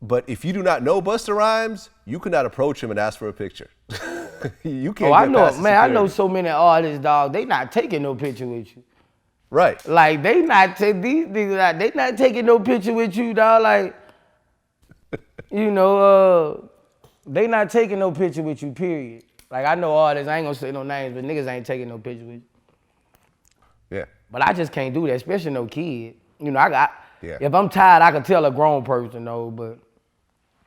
But if you do not know Busta Rhymes, you cannot approach him and ask for a picture. You can't. Oh, I know, man. I know so many artists, dog. They not taking no picture with you. Right. Like they not taking no picture with you, dog. Like, you know, they not taking no picture with you. Period. Like, I know artists. I ain't gonna say no names, but niggas ain't taking no picture with you. Yeah. But I just can't do that, especially no kid. You know, Yeah. If I'm tired, I can tell a grown person, no, but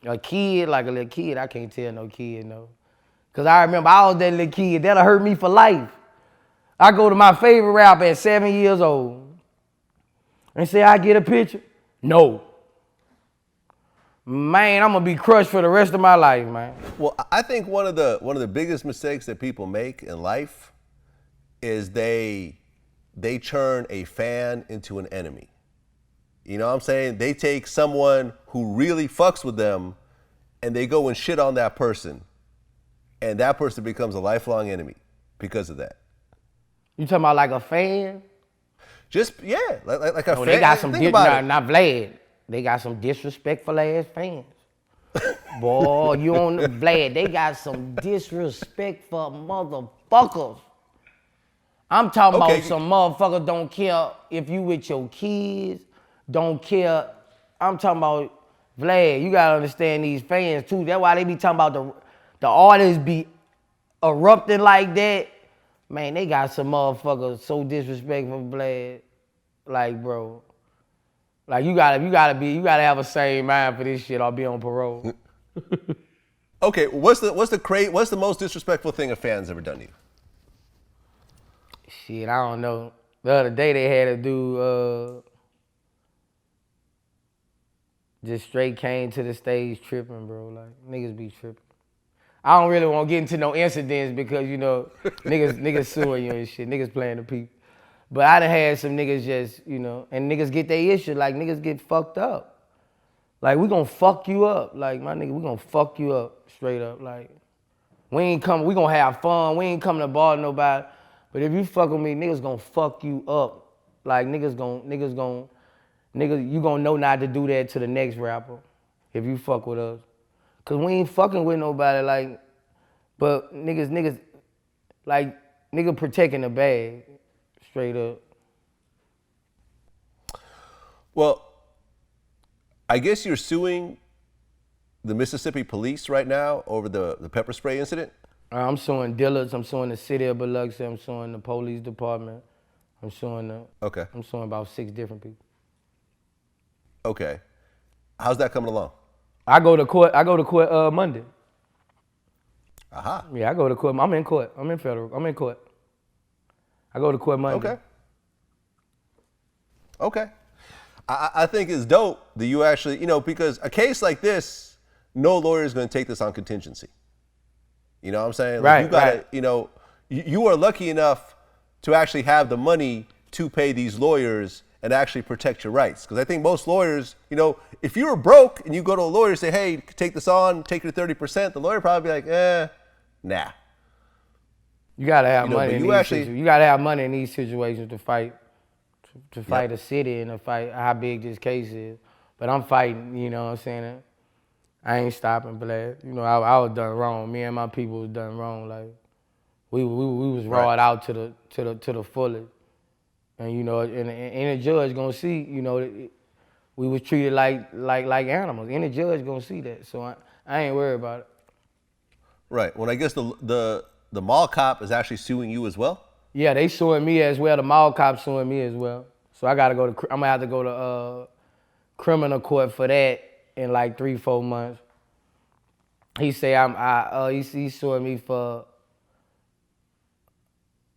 a kid, like a little kid, I can't tell no kid, no. Because I remember I was that little kid, that'll hurt me for life. I go to my favorite rapper at 7 years old and say, I get a picture? No. Man, I'm gonna be crushed for the rest of my life, man. Well, I think one of the biggest mistakes that people make in life is they turn a fan into an enemy. You know what I'm saying? They take someone who really fucks with them and they go and shit on that person. And that person becomes a lifelong enemy because of that. You talking about like a fan? Just, yeah, like a fan. They got some, not Vlad. They got some disrespectful ass fans. Boy, you on the Vlad. They got some disrespectful motherfuckers. I'm talking about some motherfuckers don't care if you with your kids, don't care. I'm talking about, Vlad, you gotta understand these fans too. That's why they be talking about the artists be erupting like that. Man, they got some motherfuckers so disrespectful, Vlad. Like, bro. Like, you gotta have a sane mind for this shit or be on parole. Okay, what's the most disrespectful thing a fan's ever done to you? Shit, I don't know. The other day they had to do, just straight came to the stage tripping, bro. Like, niggas be tripping. I don't really want to get into no incidents because, you know, niggas suing you and shit. Niggas playing the people. But I done had some niggas just, you know, and niggas get their issue. Like, niggas get fucked up. Like, we gonna fuck you up. Like, my nigga, we gonna fuck you up straight up. Like, we gonna have fun. We ain't coming to bar with nobody. But if you fuck with me, niggas gonna fuck you up. Like, you gonna know not to do that to the next rapper if you fuck with us. Cause we ain't fucking with nobody, like, but niggas, like, nigga protecting the bag, straight up. Well, I guess you're suing the Mississippi police right now over the pepper spray incident? I'm suing dealers, I'm suing the city of Biloxi, I'm suing the police department, I'm suing about 6 different people. Okay. How's that coming along? I go to court Monday. Aha. Yeah, I go to court. I'm in court. I'm in federal. I'm in court. I go to court Monday. Okay. Okay. I think it's dope that you actually, because a case like this, no lawyer is going to take this on contingency. You know what I'm saying? Like, Right, you gotta, right. You are lucky enough to actually have the money to pay these lawyers and actually protect your rights. Because I think most lawyers, if you were broke and you go to a lawyer and say, hey, take this on, take your 30%, the lawyer probably be like, nah. You gotta have money. You gotta have money in these situations to fight a city and to fight how big this case is. But I'm fighting. You know what I'm saying? I ain't stopping, Vlad. I was done wrong. Me and my people was done wrong. Like we was rawed out to the fullest. And and the judge gonna see. We was treated like animals. Any judge gonna see that. So I ain't worried about it. Right. Well, I guess the mall cop is actually suing you as well. Yeah, they suing me as well. The mall cop suing me as well. So I'm gonna have to go to criminal court for that in like 3-4 months. He say he's suing me for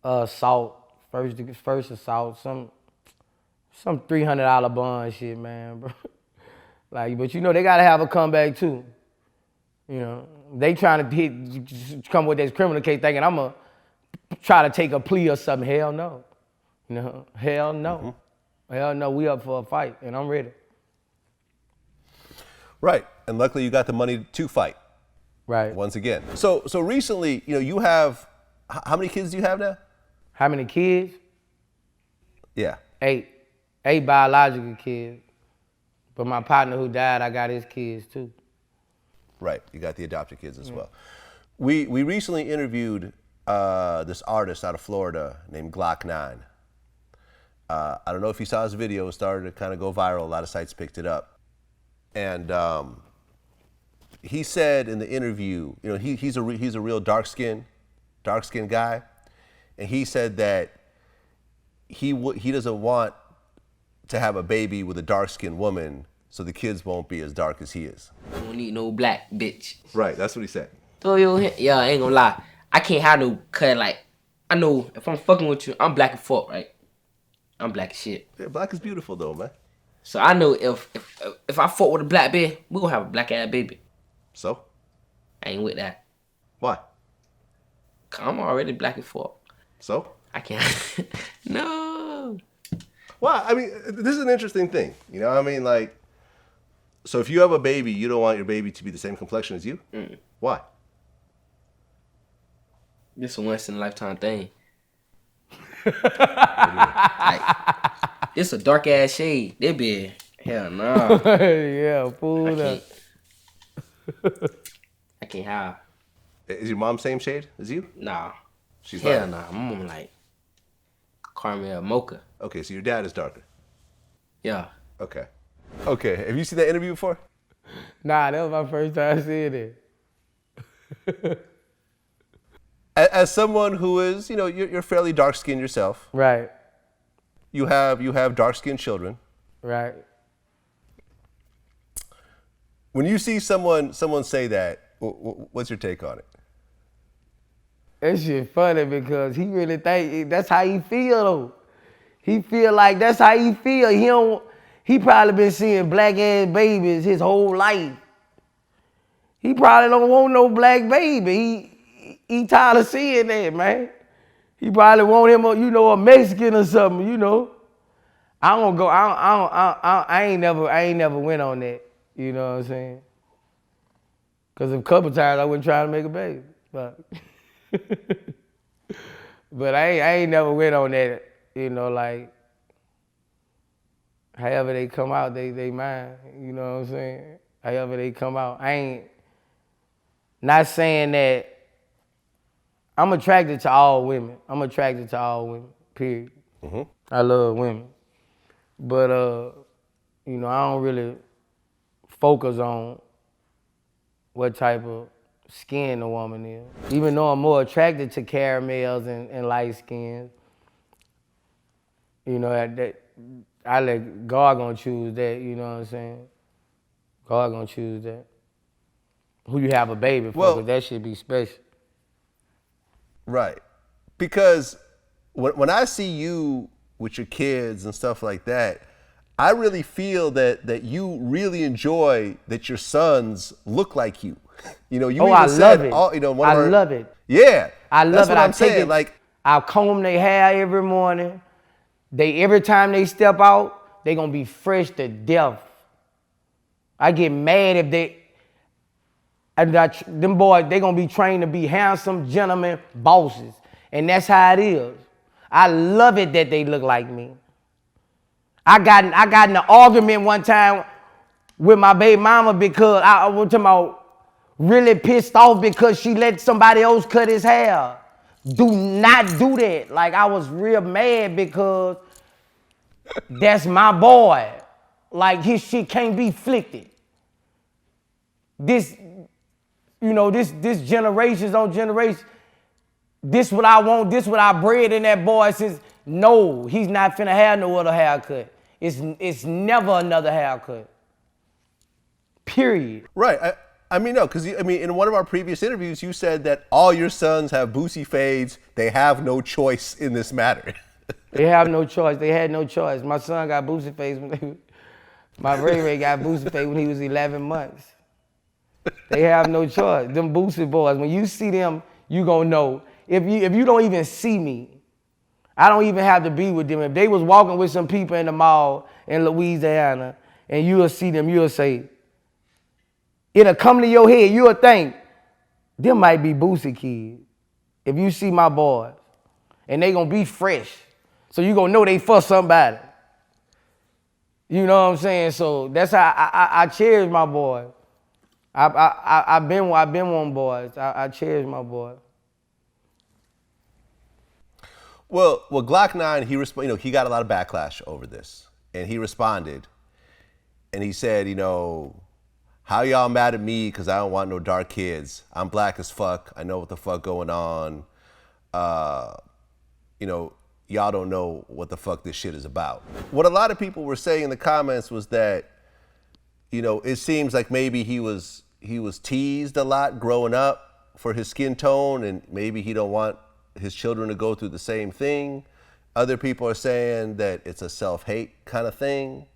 assault, first assault, some $300 bond shit, man, bro. Like, but they gotta have a comeback too. They trying to come with this criminal case thinking I'm gonna try to take a plea or something. Hell no. Hell no. Mm-hmm. Hell no, we up for a fight and I'm ready. Right. And luckily you got the money to fight. Right. Once again. So recently, you have, how many kids do you have now? How many kids? Yeah. 8 biological kids. But my partner who died, I got his kids too. Right. You got the adopted kids as well. We recently interviewed this artist out of Florida named Glock 9. I don't know if you saw his video. It started to kind of go viral. A lot of sites picked it up. And he said in the interview, he's a real dark-skinned guy. And he said that he doesn't want to have a baby with a dark-skinned woman so the kids won't be as dark as he is. I don't need no black bitch. Right, that's what he said. Throw your hand. Yeah, I ain't gonna lie. I can't have no cut. Like, I know if I'm fucking with you, I'm black as fuck, right? I'm black as shit. Yeah, black is beautiful though, man. So I know if I fuck with a black bitch, we gonna have a black ass baby. So? I ain't with that. Why? 'Cause I'm already black as fuck. So? I can't. No. Well, I mean, this is an interesting thing. Like, so if you have a baby, you don't want your baby to be the same complexion as you? Mm. Why? This a once in a lifetime thing. Like, this a dark ass shade. They be hell no. Yeah, fool up. I can't have. Is your mom same shade as you? Nah. She's hell not. nah. My mom like caramel mocha. Okay, so your dad is darker. Yeah. Okay. Okay, have you seen that interview before? Nah, that was my first time seeing it. As someone who is, you're fairly dark-skinned yourself. Right. You have dark-skinned children. Right. When you see someone say that, what's your take on it? That shit funny because he really think that's how he feel though. He feel like that's how he feel. He probably been seeing black ass babies his whole life. He probably don't want no black baby. He tired of seeing that, man. He probably want him a Mexican or something, I don't go. I ain't never went on that. You know what I'm saying? Cause a couple times I wasn't trying to make a baby, but I ain't never went on that. Like however they come out, they mine. You know what I'm saying? However they come out, I ain't not saying that. I'm attracted to all women. Period. Mm-hmm. I love women. But, I don't really focus on what type of skin a woman is. Even though I'm more attracted to caramels and light skins, that I let God gonna choose that, you know what I'm saying? God gonna choose that. Who you have a baby for, 'cause that should be special. Right. Because when I see you with your kids and stuff like that, I really feel that you really enjoy that your sons look like you. You know, you even I said, love it. I love it. Yeah. I love that's it. what I I'm take saying. it. Like, I comb their hair every morning. Every time they step out, they gonna be fresh to death. I get mad if them boys, they gonna be trained to be handsome gentlemen, bosses. And that's how it is. I love it that they look like me. I got in an argument one time with my baby mama because I was talking about really pissed off because she let somebody else cut his hair. Do not do that. Like, I was real mad because that's my boy. Like, his shit can't be flicked. This generations on generations, this what I want, this what I bred in that boy since, no, he's not finna have no other haircut. It's never another haircut. Period. right. I mean, no, because in one of our previous interviews, you said that all your sons have Boosie fades. They have no choice in this matter. They have no choice. They had no choice. My son got Boosie fades my Ray got Boosie fades when he was 11 months. They have no choice. Them Boosie boys, when you see them, you gonna know. If you don't even see me, I don't even have to be with them. If they was walking with some people in the mall in Louisiana and you'll see them, you'll say, it'll come to your head, you'll think, them might be Boosie kids. If you see my boys, and they gonna be fresh. So you gonna know they for somebody. You know what I'm saying? So that's how I cherish my boys. I've been one boys. I cherish my boys. Well, Glock 9, he got a lot of backlash over this, and he responded, and he said, how y'all mad at me because I don't want no dark kids? I'm black as fuck. I know what the fuck going on. Y'all don't know what the fuck this shit is about. What a lot of people were saying in the comments was that, it seems like maybe he was teased a lot growing up for his skin tone, and maybe he don't want his children to go through the same thing. Other people are saying that it's a self-hate kind of thing.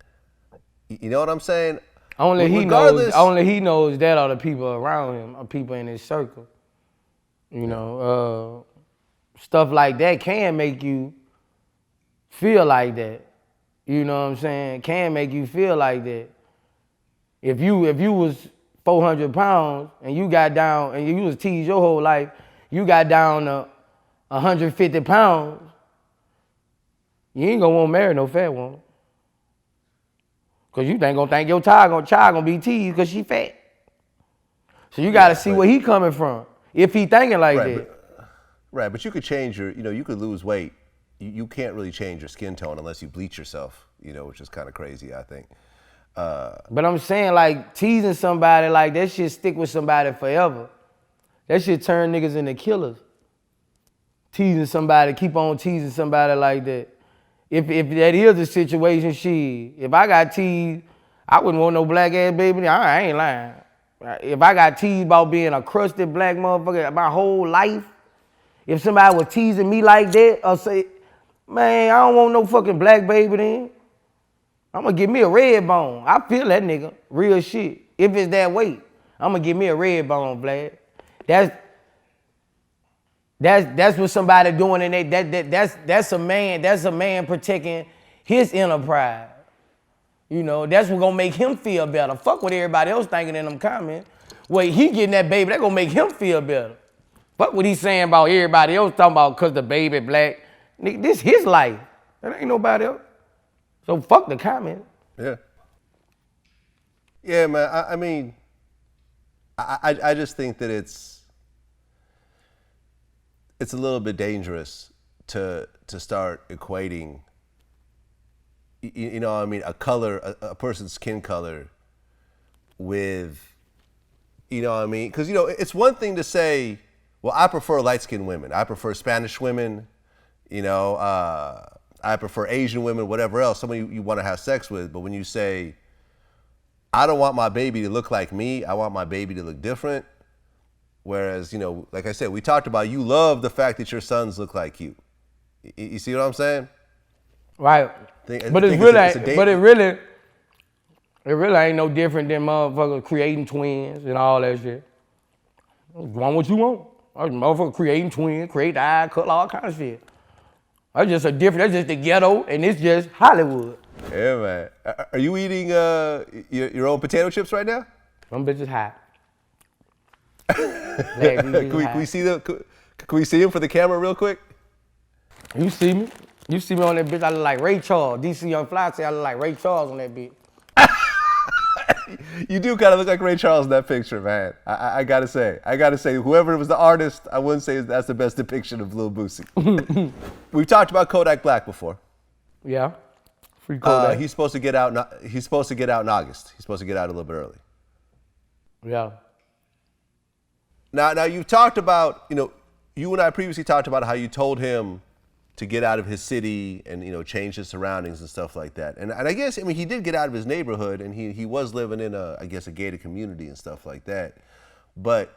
You know what I'm saying? Only he knows that are the people around him, or people in his circle. Stuff like that can make you feel like that. You know what I'm saying? Can make you feel like that. If you was 400 pounds and you got down and you was teased your whole life, you got down to 150 pounds, you ain't gonna want to marry no fat woman. Cause you ain't gonna think your child gonna be teased because she fat. So you gotta see where he coming from. If he thinking like that. But you could change you could lose weight. You can't really change your skin tone unless you bleach yourself, which is kind of crazy, I think. But I'm saying, like, teasing somebody, like, that shit stick with somebody forever. That shit turn niggas into killers. Teasing somebody, keep on teasing somebody like that. If that is the situation, if I got teased, I wouldn't want no black ass baby. I ain't lying. If I got teased about being a crusted black motherfucker my whole life, if somebody was teasing me like that, I'll say, man, I don't want no fucking black baby then. I'm gonna give me a red bone. I feel that nigga, real shit. If it's that weight, I'm gonna give me a red bone, Vlad. That's what somebody doing, and that's a man protecting his enterprise. That's what gonna make him feel better. Fuck what everybody else thinking in them comments. Wait, he getting that baby, that gonna make him feel better. Fuck what he saying about everybody else talking about cause the baby black. Nigga, this his life. That ain't nobody else. So fuck the comment. Yeah. Yeah, man. I just think that it's a little bit dangerous to start equating, a color, a person's skin color with, because, it's one thing to say, well, I prefer light-skinned women. I prefer Spanish women, I prefer Asian women, whatever else, someone you want to have sex with. But when you say, I don't want my baby to look like me, I want my baby to look different, Whereas, like I said, we talked about you love the fact that your sons look like you. You see what I'm saying? Right. But it really ain't no different than motherfuckers creating twins and all that shit. You want what you want. Motherfucker creating twins, create the eye, cut all kind of shit. That's just the ghetto, and it's just Hollywood. Yeah, man. Are you eating your own potato chips right now? Them bitches hot. Can we see them? Can we see them for the camera real quick? You see me? You see me on that bitch? I look like Ray Charles. DC Young Fly say I look like Ray Charles on that bitch. You do kind of look like Ray Charles in that picture, man. I gotta say, whoever was the artist, I wouldn't say that's the best depiction of Lil Boosie. We've talked about Kodak Black before. Yeah, free Kodak. He's supposed to get out. He's supposed to get out in August. He's supposed to get out a little bit early. Yeah. Now you've talked about, you and I previously talked about how you told him to get out of his city and, change his surroundings and stuff like that. And I guess, he did get out of his neighborhood and he was living in a gated community and stuff like that. But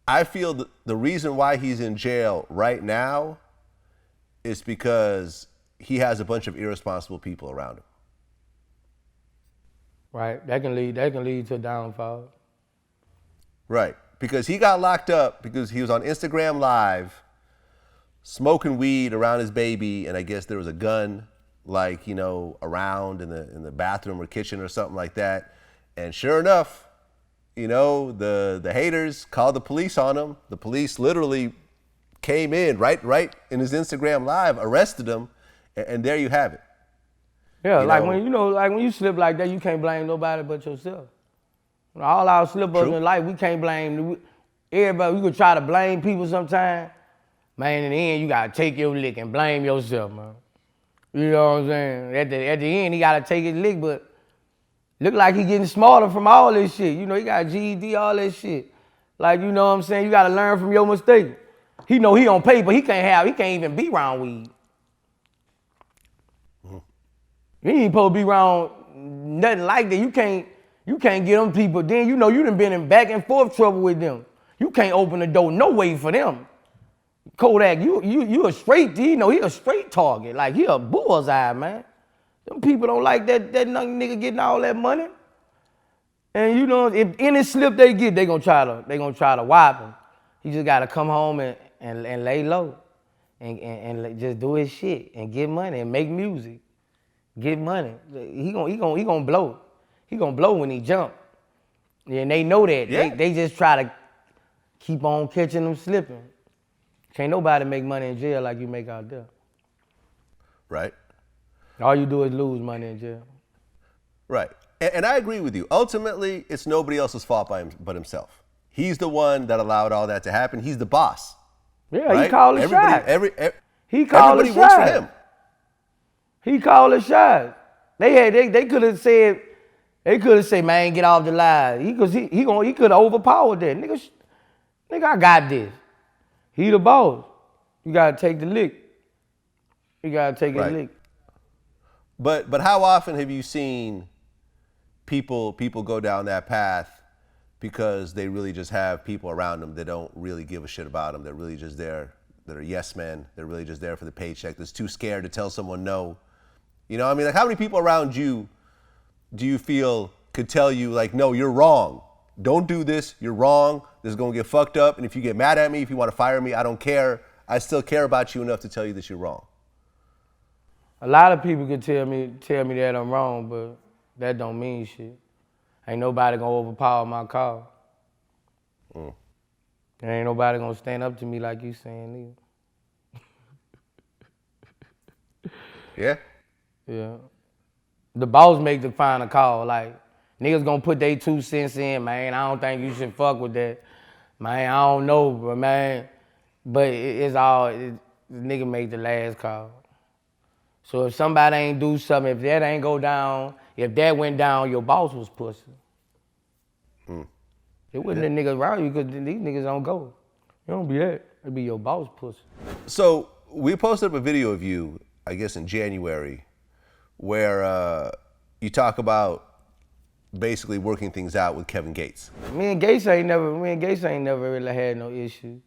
I feel the reason why he's in jail right now is because he has a bunch of irresponsible people around him. Right, that can lead to a downfall. Right, because he got locked up because he was on Instagram Live smoking weed around his baby, and I guess there was a gun, around in the bathroom or kitchen or something like that. And sure enough, the haters called the police on him. The police literally came in right in his Instagram Live, arrested him, and there you have it. Yeah, when you slip like that, you can't blame nobody but yourself. All our slip-ups in life, we can't blame everybody. We could try to blame people sometimes. Man, in the end, you gotta take your lick and blame yourself, man. You know what I'm saying? At the end, he gotta take his lick, but look like he getting smarter from all this shit. He got GED, all that shit. You know what I'm saying? You gotta learn from your mistake. He know he on paper, he can't even be around weed. He ain't supposed to be around nothing like that. You can't get them people. Then you done been in back and forth trouble with them. You can't open the door no way for them. Kodak, you a straight, he a straight target. He a bullseye, man. Them people don't like that young nigga getting all that money. And if any slip they get, they gonna try to wipe him. He just gotta come home and lay low and just do his shit and get money and make music. Get money. He gonna blow. He gonna blow when he jump. And they know that. Yeah. They just try to keep on catching them slipping. Can't nobody make money in jail like you make out there. Right. All you do is lose money in jail. Right. And I agree with you. Ultimately, it's nobody else's fault but himself. He's the one that allowed all that to happen. He's the boss. Yeah, right? He called the shots. He called the shots. Everybody works for him. He called the shots. They could have said, man, get off the line. He could have overpowered that. Nigga, I got this. He the boss. You gotta take the lick. You gotta take his lick. But how often have you seen people go down that path because they really just have people around them that don't really give a shit about them? They're really just there. That are yes men. They're really just there for the paycheck. That's too scared to tell someone no. How many people around you do you feel could tell you no, you're wrong. Don't do this. You're wrong. This is going to get fucked up. And if you get mad at me, if you want to fire me, I don't care. I still care about you enough to tell you that you're wrong. A lot of people could tell me that I'm wrong, but that don't mean shit. Ain't nobody going to overpower my cause. And ain't nobody going to stand up to me like you saying either. Yeah? Yeah. The boss make the final call. Niggas gonna put their 2 cents in, man. I don't think you should fuck with that. Man, I don't know, but man. But the nigga make the last call. So if somebody ain't do something, if that ain't go down, if that went down, your boss was pussy. It wasn't the niggas around you because these niggas don't go. You don't be that. It be your boss pussy. So we posted up a video of you, I guess in January, where you talk about basically working things out with Kevin Gates. Me and Gates ain't never really had no issue.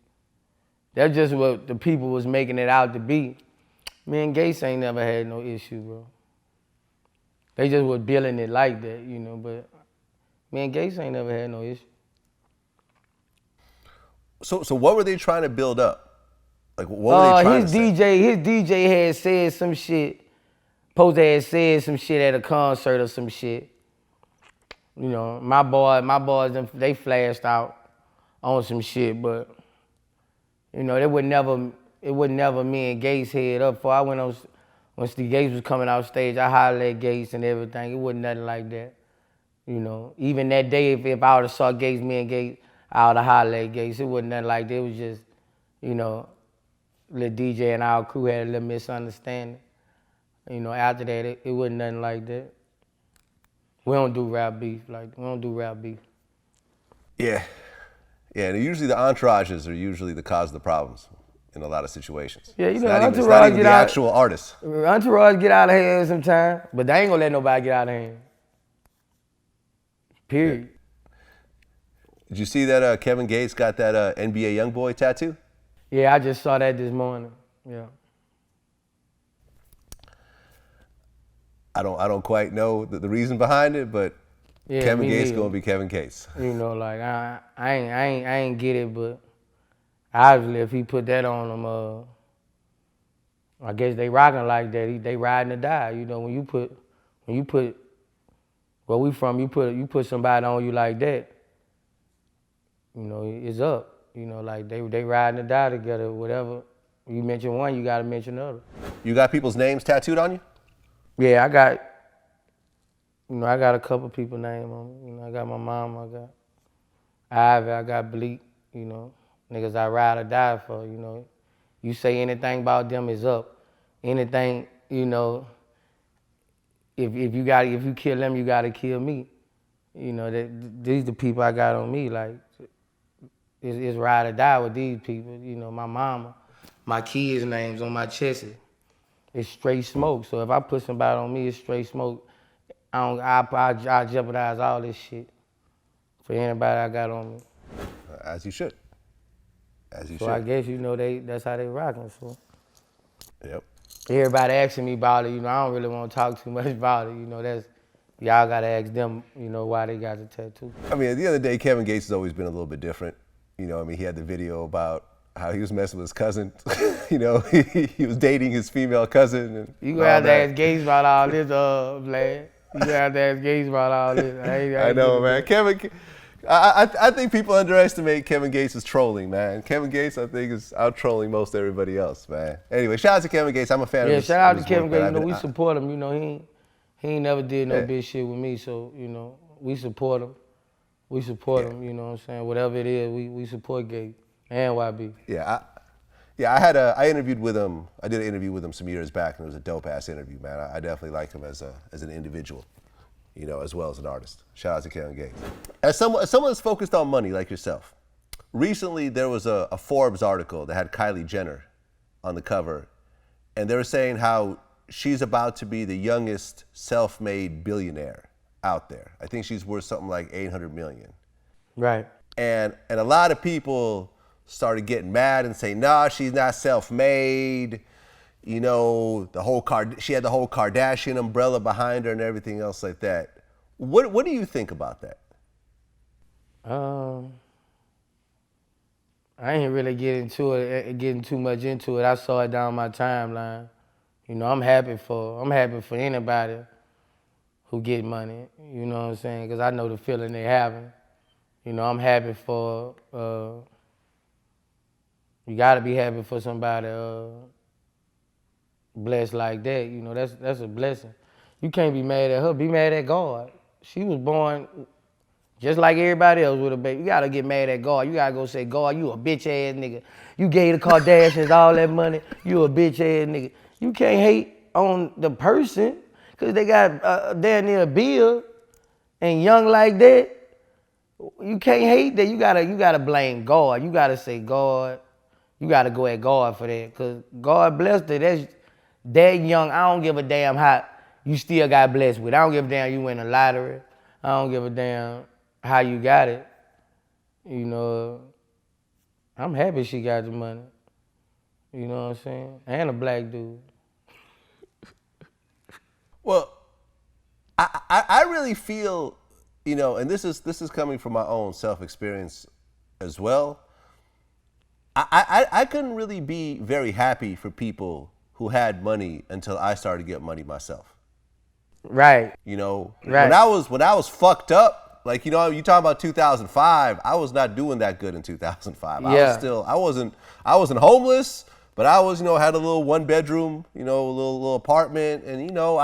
That's just what the people was making it out to be. Me and Gates ain't never had no issue, bro. They just was billing it like that, you know, but me and Gates ain't never had no issue. So what were they trying to build up? Like, what were they trying to say? His DJ had said some shit. Post had said some shit at a concert or some shit. You know, my boys, they flashed out on some shit, but you know, it would never me and Gates head up. Before I went on, when Steve Gates was coming out stage, I hollered at Gates and everything. It wasn't nothing like that. You know, even that day, if I would have saw Gates, me and Gates, I would have hollered at Gates. It wasn't nothing like that. It was just, you know, little DJ and our crew had a little misunderstanding. You know, after that, it wasn't nothing like that. We don't do rap beef. Yeah. Yeah, and usually the entourages are usually the cause of the problems in a lot of situations. Yeah, you know, it's entourage not even get the out. actual artist. Entourage get out of hand sometimes, but they ain't gonna let nobody get out of hand. Period. Yeah. Did you see that Kevin Gates got that NBA YoungBoy tattoo? Yeah, I just saw that this morning. Yeah. I don't quite know the reason behind it, but Yeah, Kevin me Gates neither. gonna be Kevin Gates. You know, like I ain't get it, but obviously if he put that on him, I guess they rocking like that. They riding or die. You know, when you put where we from, you put somebody on you like that. You know, it's up. You know, like they riding or die together. Whatever you mention one, you gotta mention the other. You got people's names tattooed on you? Yeah, I got a couple people names on me. You know, I got my mom, I got Ivy, I got Bleak, you know. Niggas I ride or die for, you know. You say anything about them is up. Anything, you know, if you kill them, you gotta kill me. You know, these the people I got on me, like it's ride or die with these people. You know, my mama, my kids' names on my chest. It's straight smoke. So if I put somebody on me, it's straight smoke. I jeopardize all this shit for anybody I got on me. As you should. As you should. So I guess, you know, that's how they rocking. So Yep. everybody asking me about it, you know, I don't really want to talk too much about it. You know, y'all gotta ask them, you know, why they got the tattoo. I mean, at the end of the day, Kevin Gates has always been a little bit different. You know, I mean, he had the video about how he was messing with his cousin. You know, he was dating his female cousin. And You gonna have to ask Gates about all this, Vlad. You gonna have to ask Gates about all this. I know, man. I think people underestimate Kevin Gates' trolling, man. Kevin Gates, I think, is out trolling most everybody else, man. Anyway, shout out to Kevin Gates. I'm a fan of his. Yeah, shout out to Kevin work, Gates. You know, we support him. You know, he ain't never did no big shit with me, so, you know, we support him. We support him, you know what I'm saying? Whatever it is, we support Gates and YB. I interviewed with him. I did an interview with him some years back, and it was a dope-ass interview, man. I definitely like him as an individual, you know, as well as an artist. Shout out to Kevin Gates. As someone that's focused on money like yourself, recently there was a Forbes article that had Kylie Jenner on the cover, and they were saying how she's about to be the youngest self-made billionaire out there. I think she's worth something like $800 million. Right. And a lot of people started getting mad and saying, nah, she's not self-made. You know, she had the whole Kardashian umbrella behind her and everything else like that. What do you think about that? I ain't really getting too much into it. I saw it down my timeline. You know, I'm happy for anybody who get money. You know what I'm saying? Because I know the feeling they having. You know, I'm happy for. You gotta be happy for somebody blessed like that. You know, that's a blessing. You can't be mad at her. Be mad at God. She was born just like everybody else with a baby. You gotta get mad at God. You gotta go say, God, you a bitch ass nigga. You gave the Kardashians all that money. You a bitch ass nigga. You can't hate on the person because they got damn near a bill and young like that. You can't hate that. You gotta blame God. You gotta say, God. You gotta go at God for that, cause God blessed her. That's that young. I don't give a damn how you still got blessed with. I don't give a damn you win a lottery. I don't give a damn how you got it. You know, I'm happy she got the money. You know what I'm saying? And a black dude. Well, I really feel, you know, and this is coming from my own self-experience as well. I couldn't really be very happy for people who had money until I started to get money myself. Right. You know, Right. when I was fucked up, like, you know, you talking about 2005, I was not doing that good in 2005. Yeah. I wasn't homeless, but I was, you know, had a little 1-bedroom, you know, little apartment, and, you know,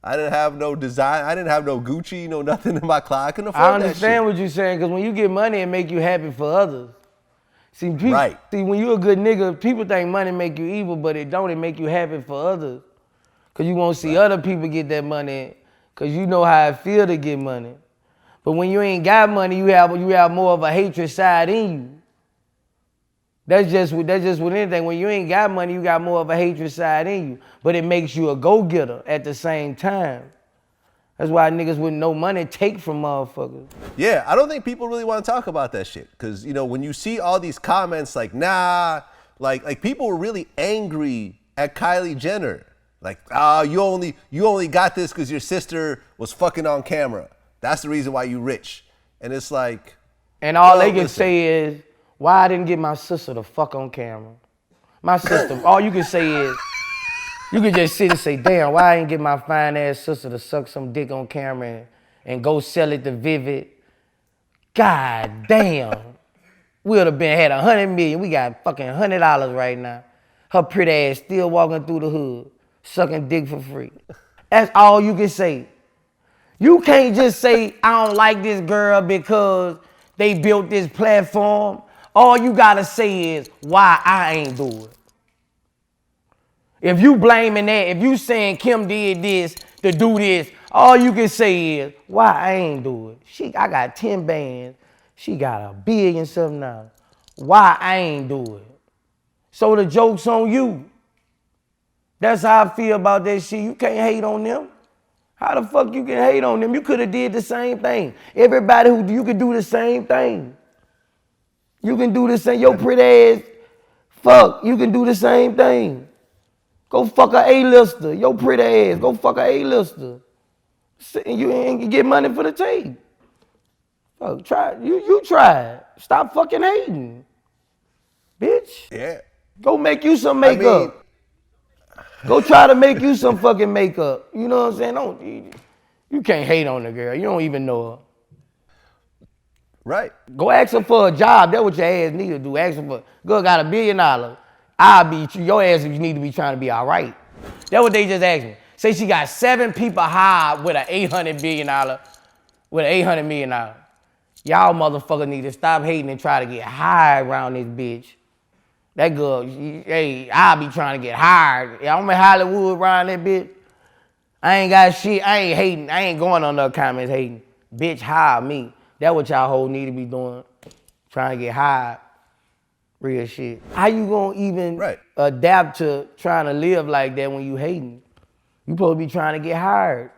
I didn't have no design, I didn't have no Gucci, no nothing in my closet. I couldn't afford I that understand shit. what you're saying, because when you get money, it make you happy for others. See, Right. See, when you a good nigga, people think money make you evil, but it don't. It make you happy for others. Because you won't see other people get that money, because you know how it feel to get money. But when you ain't got money, you have more of a hatred side in you. That's just with anything. When you ain't got money, you got more of a hatred side in you. But it makes you a go-getter at the same time. That's why niggas with no money take from motherfuckers. Yeah, I don't think people really want to talk about that shit. Because, you know, when you see all these comments like, nah, like people were really angry at Kylie Jenner. Like, you only got this because your sister was fucking on camera. That's the reason why you rich. And it's like, And all yo, they can listen. say is, why I didn't get my sister to fuck on camera. My sister, all you can say is, you can just sit and say, damn, why I didn't get my fine ass sister to suck some dick on camera and go sell it to Vivid. God damn. We would have had 100 million. We got fucking $100 right now. Her pretty ass still walking through the hood, sucking dick for free. That's all you can say. You can't just say, I don't like this girl because they built this platform. All you gotta say is why I ain't do it. If you blaming that, if you saying Kim did this to do this, all you can say is why I ain't do it. I got 10 bands. She got $1 billion something now. Why I ain't do it. So the joke's on you. That's how I feel about that shit. You can't hate on them. How the fuck you can hate on them? You could have did the same thing. Everybody you could do the same thing. You can do the same. Your pretty ass, fuck, you can do the same thing. Go fuck a A-lister. Your pretty ass, go fuck a A-lister. You ain't get money for the tape. Fuck, try. You try. Stop fucking hating. Bitch. Yeah. Go make you some makeup. Go try to make you some fucking makeup. You know what I'm saying? You can't hate on the girl. You don't even know her. Right. Go ask her for a job. That's what your ass need to do. Ask her for, girl got $1 billion. Your ass if you need to be trying to be all right. That's what they just asked me. Say she got 7 people hired with an $800 million. Y'all motherfuckers need to stop hating and try to get high around this bitch. That girl, I'll be trying to get hired. I'm in Hollywood around that bitch. I ain't got shit. I ain't hating. I ain't going on no comments hating. Bitch, hire me. That's what y'all hoes need to be doing. Trying to get hired. Real shit. How you gonna even adapt to trying to live like that when you hating? You supposed to be trying to get hired.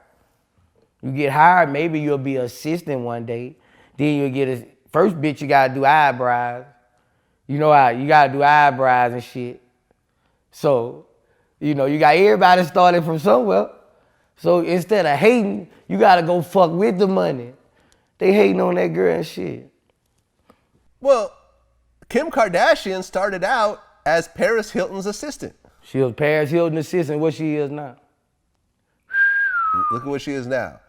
You get hired, maybe you'll be assistant one day. Then you'll get first bitch you gotta do eyebrows. You know how you gotta do eyebrows and shit. So, you know, you got everybody started from somewhere. So instead of hating, you gotta go fuck with the money. They hating on that girl and shit. Well, Kim Kardashian started out as Paris Hilton's assistant. She was Paris Hilton's assistant. What she is now? Look at what she is now.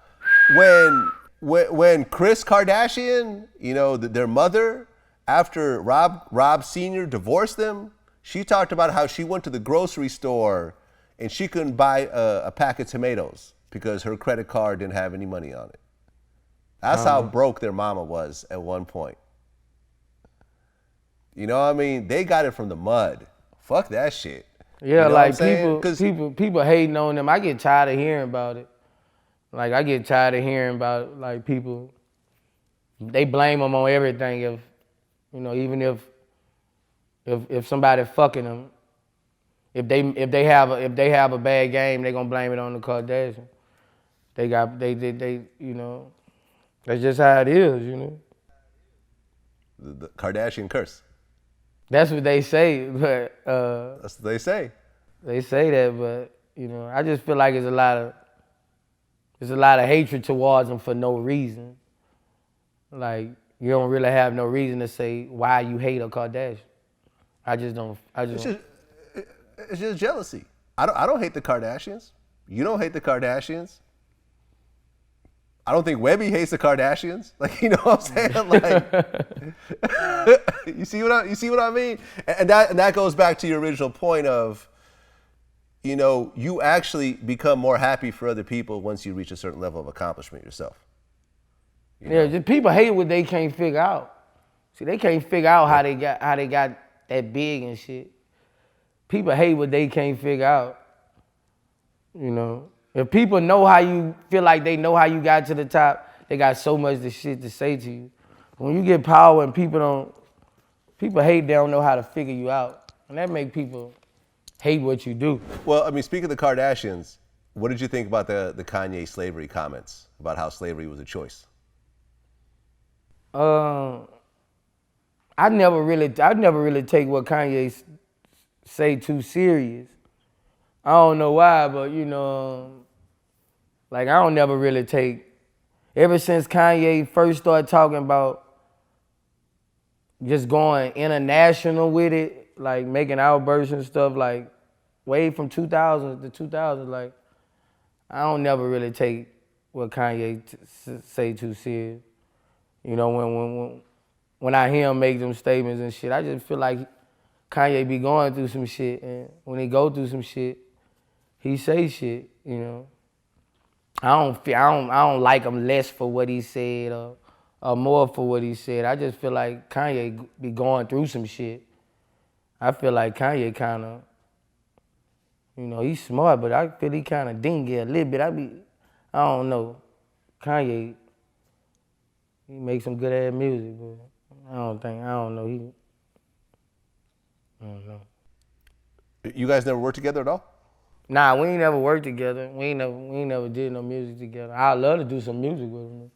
When Kris Kardashian, you know, their mother, after Rob Sr. divorced them, she talked about how she went to the grocery store and she couldn't buy a pack of tomatoes because her credit card didn't have any money on it. That's how broke their mama was at one point. You know what I mean? They got it from the mud. Fuck that shit. Yeah, you know like people hating on them. I get tired of hearing about it. Like I get tired of hearing about like people. They blame them on everything. If you know, even if somebody fucking them, if they have a bad game, they gonna blame it on the Kardashian. they you know, that's just how it is, you know. The Kardashian curse. That's what they say, but That's what they say. they say that, but you know, I just feel like there's a lot of hatred towards them for no reason. Like you don't really have no reason to say why you hate a Kardashian. It's just jealousy. I don't hate the Kardashians. You don't hate the Kardashians. I don't think Webby hates the Kardashians. Like, you know what I'm saying? Like, you see what I mean? And that goes back to your original point of, you know, you actually become more happy for other people once you reach a certain level of accomplishment yourself. Yeah, just people hate what they can't figure out. See, they can't figure out how they got that big and shit. People hate what they can't figure out. You know, if people know how you feel like they know how you got to the top, they got so much shit to say to you. When you get power and people hate they don't know how to figure you out, and that make people hate what you do. Well, I mean, speaking of the Kardashians, what did you think about the Kanye slavery comments about how slavery was a choice? I never really take what Kanye say too serious. I don't know why, but you know, like I don't never really take. Ever since Kanye first started talking about just going international with it, like making outbursts and stuff, like way from 2000s to 2000s, like I don't never really take what Kanye say too serious. You know, when I hear him make them statements and shit, I just feel like Kanye be going through some shit, and when he go through some shit, he say shit. You know, I don't like him less for what he said or more for what he said. I just feel like Kanye be going through some shit. I feel like Kanye kind of, you know, he's smart, but I feel he kind of dingy a little bit. I don't know, Kanye. He makes some good ass music, but I don't know. I don't know. You guys never worked together at all? Nah, we ain't never worked together. We ain't never did no music together. I'd love to do some music with him.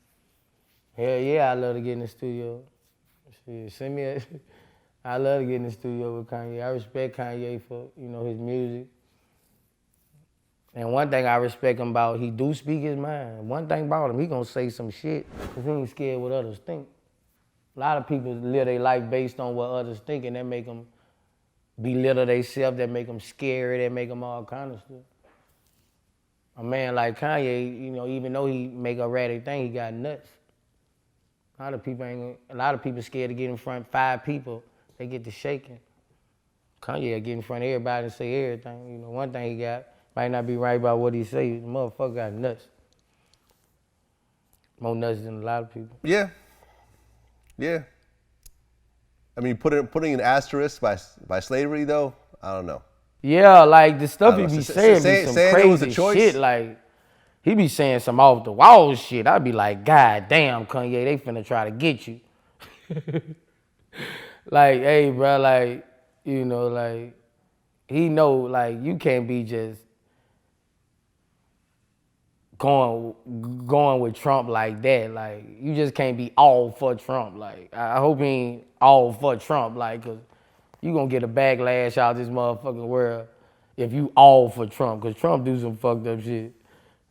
Hell yeah, I'd love to get in the studio. Shit, I love to get in the studio with Kanye. I respect Kanye for, you know, his music. And one thing I respect him about, he do speak his mind. One thing about him, he gonna say some shit because he ain't scared what others think. A lot of people live their life based on what others think, and that make them belittle themselves, that make them scary, that make them all kind of stuff. A man like Kanye, you know, even though he make a ratty thing, he got nuts. A lot of people scared to get in front of 5 people, they get to shaking. Kanye get in front of everybody and say everything. You know, one thing he got, might not be right about what he say, the motherfucker got nuts. More nuts than a lot of people. Yeah. I mean, putting an asterisk by slavery though, I don't know. Yeah, like the stuff he be saying be some it was a crazy choice. shit. Like he be saying some off the wall shit. I'd be like, God damn, Kanye, they finna try to get you. Like, hey, bro, like, you know, like he know, like you can't be just going with Trump like that. Like, you just can't be all for Trump. Like, I hope he ain't all for Trump, like, cause you gonna get a backlash out this motherfucking world if you all for Trump, cause Trump do some fucked up shit.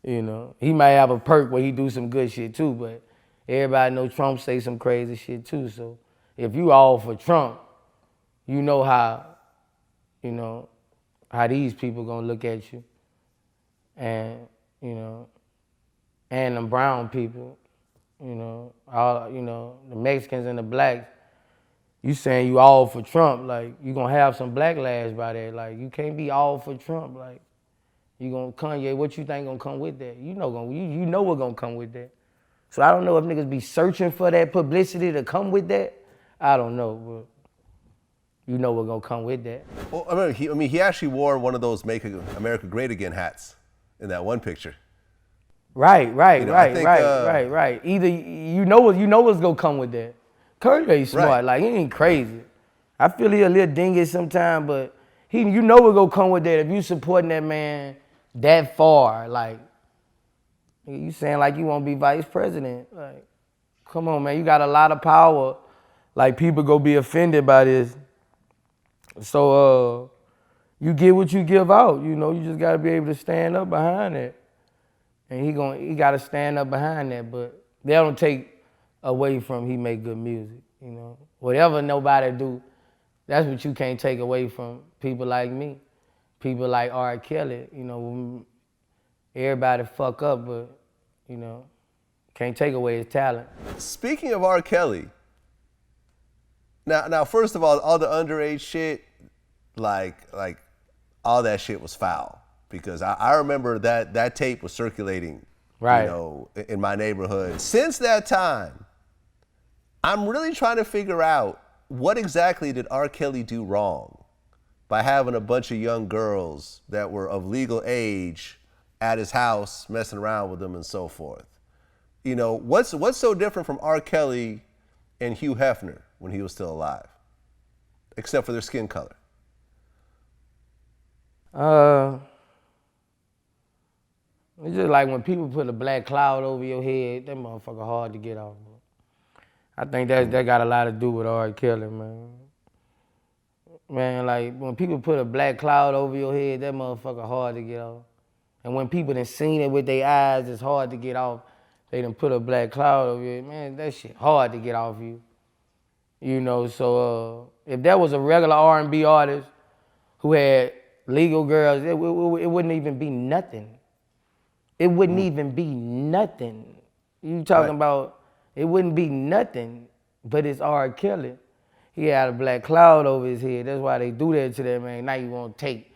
You know, he might have a perk where he do some good shit too, but everybody know Trump say some crazy shit too. So if you all for Trump, you know how these people gonna look at you, and you know. And the brown people, you know, the Mexicans and the blacks, you saying you all for Trump, like you gonna have some backlash by that. Like you can't be all for Trump. Like you gonna Kanye, what you think gonna come with that? You know what gonna come with that. So I don't know if niggas be searching for that publicity to come with that. I don't know, but you know what gonna come with that. Well, I mean, he actually wore one of those "Make America Great Again" hats in that one picture. Right. You know, Right. Either you know what's gonna come with that. Kanye smart, Right. like he ain't crazy. I feel he a little dingy sometimes, but you know what's gonna come with that if you supporting that man that far. Like You saying like you want to be vice president. Like, come on, man. You got a lot of power. Like, people go be offended by this. So, you get what you give out. You know, you just got to be able to stand up behind it. And he got to stand up behind that. But they don't take away from he make good music, you know. Whatever nobody do, that's what you can't take away from people like me. People like R. Kelly, you know, everybody fuck up, but, you know, can't take away his talent. Speaking of R. Kelly, now first of all the underage shit, like all that shit was foul. Because I remember that tape was circulating, right, you know, in my neighborhood. Since that time, I'm really trying to figure out what exactly did R. Kelly do wrong by having a bunch of young girls that were of legal age at his house, messing around with them and so forth. You know, what's so different from R. Kelly and Hugh Hefner when he was still alive, except for their skin color? It's just like when people put a black cloud over your head, that motherfucker hard to get off. I think that got a lot to do with R. Kelly, man. Man, like when people put a black cloud over your head, that motherfucker hard to get off. And when people done seen it with their eyes, it's hard to get off. They done put a black cloud over your head, man, that shit hard to get off you. You know, so if that was a regular R&B artist who had legal girls, it wouldn't even be nothing. It wouldn't even be nothing. You talking about, it wouldn't be nothing, but it's R. Kelly. He had a black cloud over his head. That's why they do that to that man. Now you want to take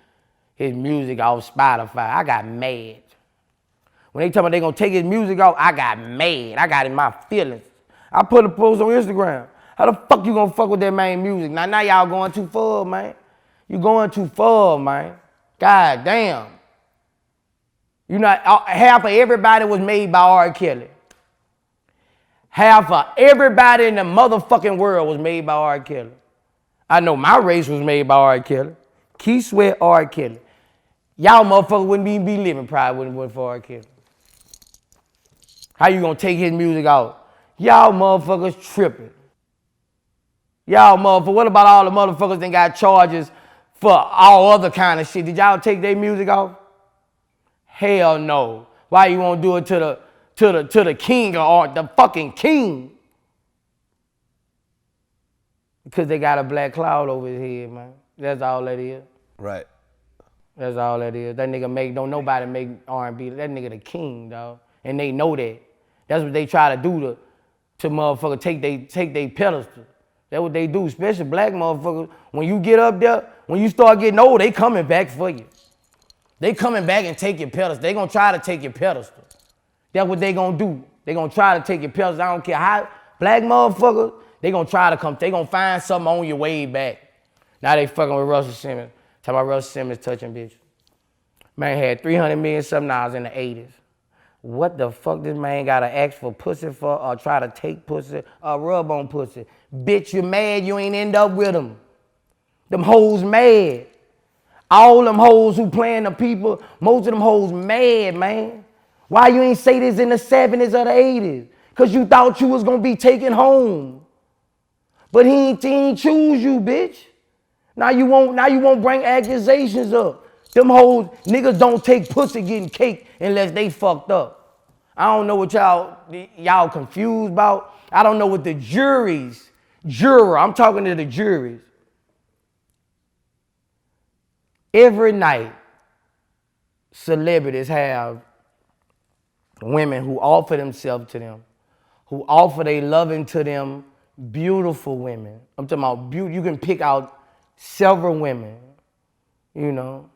his music off Spotify. I got mad. When they tell me they gonna take his music off, I got mad. I got in my feelings. I put a post on Instagram. How the fuck you gonna fuck with that man music? Now y'all going too far, man. You going too far, man. God damn. You know, half of everybody was made by R. Kelly. Half of everybody in the motherfucking world was made by R. Kelly. I know my race was made by R. Kelly. Keith Sweat, R. Kelly. Y'all motherfuckers wouldn't even be living probably wouldn't went for R. Kelly. How you gonna take his music out? Y'all motherfuckers tripping. Y'all motherfuckers, what about all the motherfuckers that got charges for all other kind of shit? Did y'all take their music off? Hell no. Why you won't do it to the king or the fucking king? Because they got a black cloud over his head, man. That's all that is. Right. That's all that is. That nigga don't nobody make R&B. That nigga the king, dog. And they know that. That's what they try to do to motherfucker take they pedestal. That's what they do, especially black motherfuckers. When you get up there, when you start getting old, they coming back for you. They coming back and take your pedestal. They gonna try to take your pedestal. That's what they gonna do. They gonna try to take your pedestal. I don't care how, black motherfuckers, they gonna try to come, they gonna find something on your way back. Now they fucking with Russell Simmons. Talk about Russell Simmons touching bitches. Man had 300 million something dollars in the 80s. What the fuck this man gotta ask for pussy for or try to take pussy or rub on pussy? Bitch, you mad you ain't end up with them. Them hoes mad. All them hoes who playing the people, most of them hoes mad, man. Why you ain't say this in the 70s or the 80s? Because you thought you was going to be taken home. But he ain't choose you, bitch. Now you won't bring accusations up. Them hoes, niggas don't take pussy getting cake unless they fucked up. I don't know what y'all confused about. I don't know what the I'm talking to the juries. Every night, celebrities have women who offer themselves to them, who offer their loving to them, beautiful women. I'm talking about beauty. You can pick out several women, you know.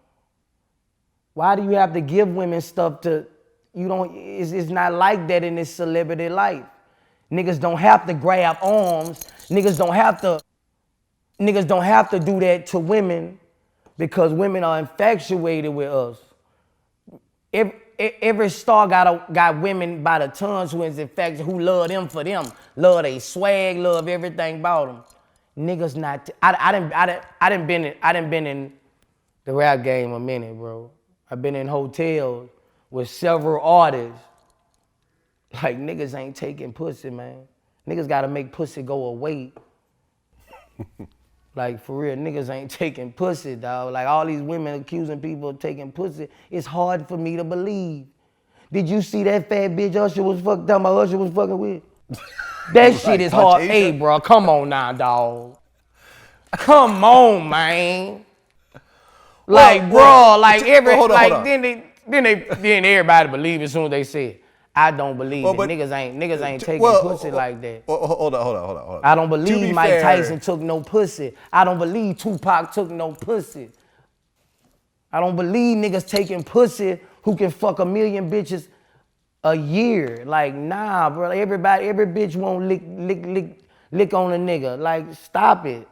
Why do you have to give women stuff to, it's not like that in this celebrity life. Niggas don't have to grab arms. Niggas don't have to do that to women. Because women are infatuated with us. Every star got women by the tons who is infatuated, who love them for them, love they swag, love everything about them. Niggas not. I done been in the rap game a minute, bro. I've been in hotels with several artists Like, niggas ain't taking pussy, man. Niggas gotta make pussy go away. Like, for real, niggas ain't taking pussy, dog. Like, all these women accusing people of taking pussy, it's hard for me to believe. Did you see that fat bitch Usher was talking about Usher was fucking with? That shit is hard. Hey, bro, come on now, dog. Come on, man. Like, bro, like hold on. Then everybody believe as soon as they say it. I don't believe it. Niggas ain't taking pussy like that. Hold on. I don't believe Mike Tyson took no pussy. I don't believe Tupac took no pussy. I don't believe niggas taking pussy who can fuck 1 million bitches a year. Like, nah, bro. Every bitch won't lick on a nigga. Like, stop it.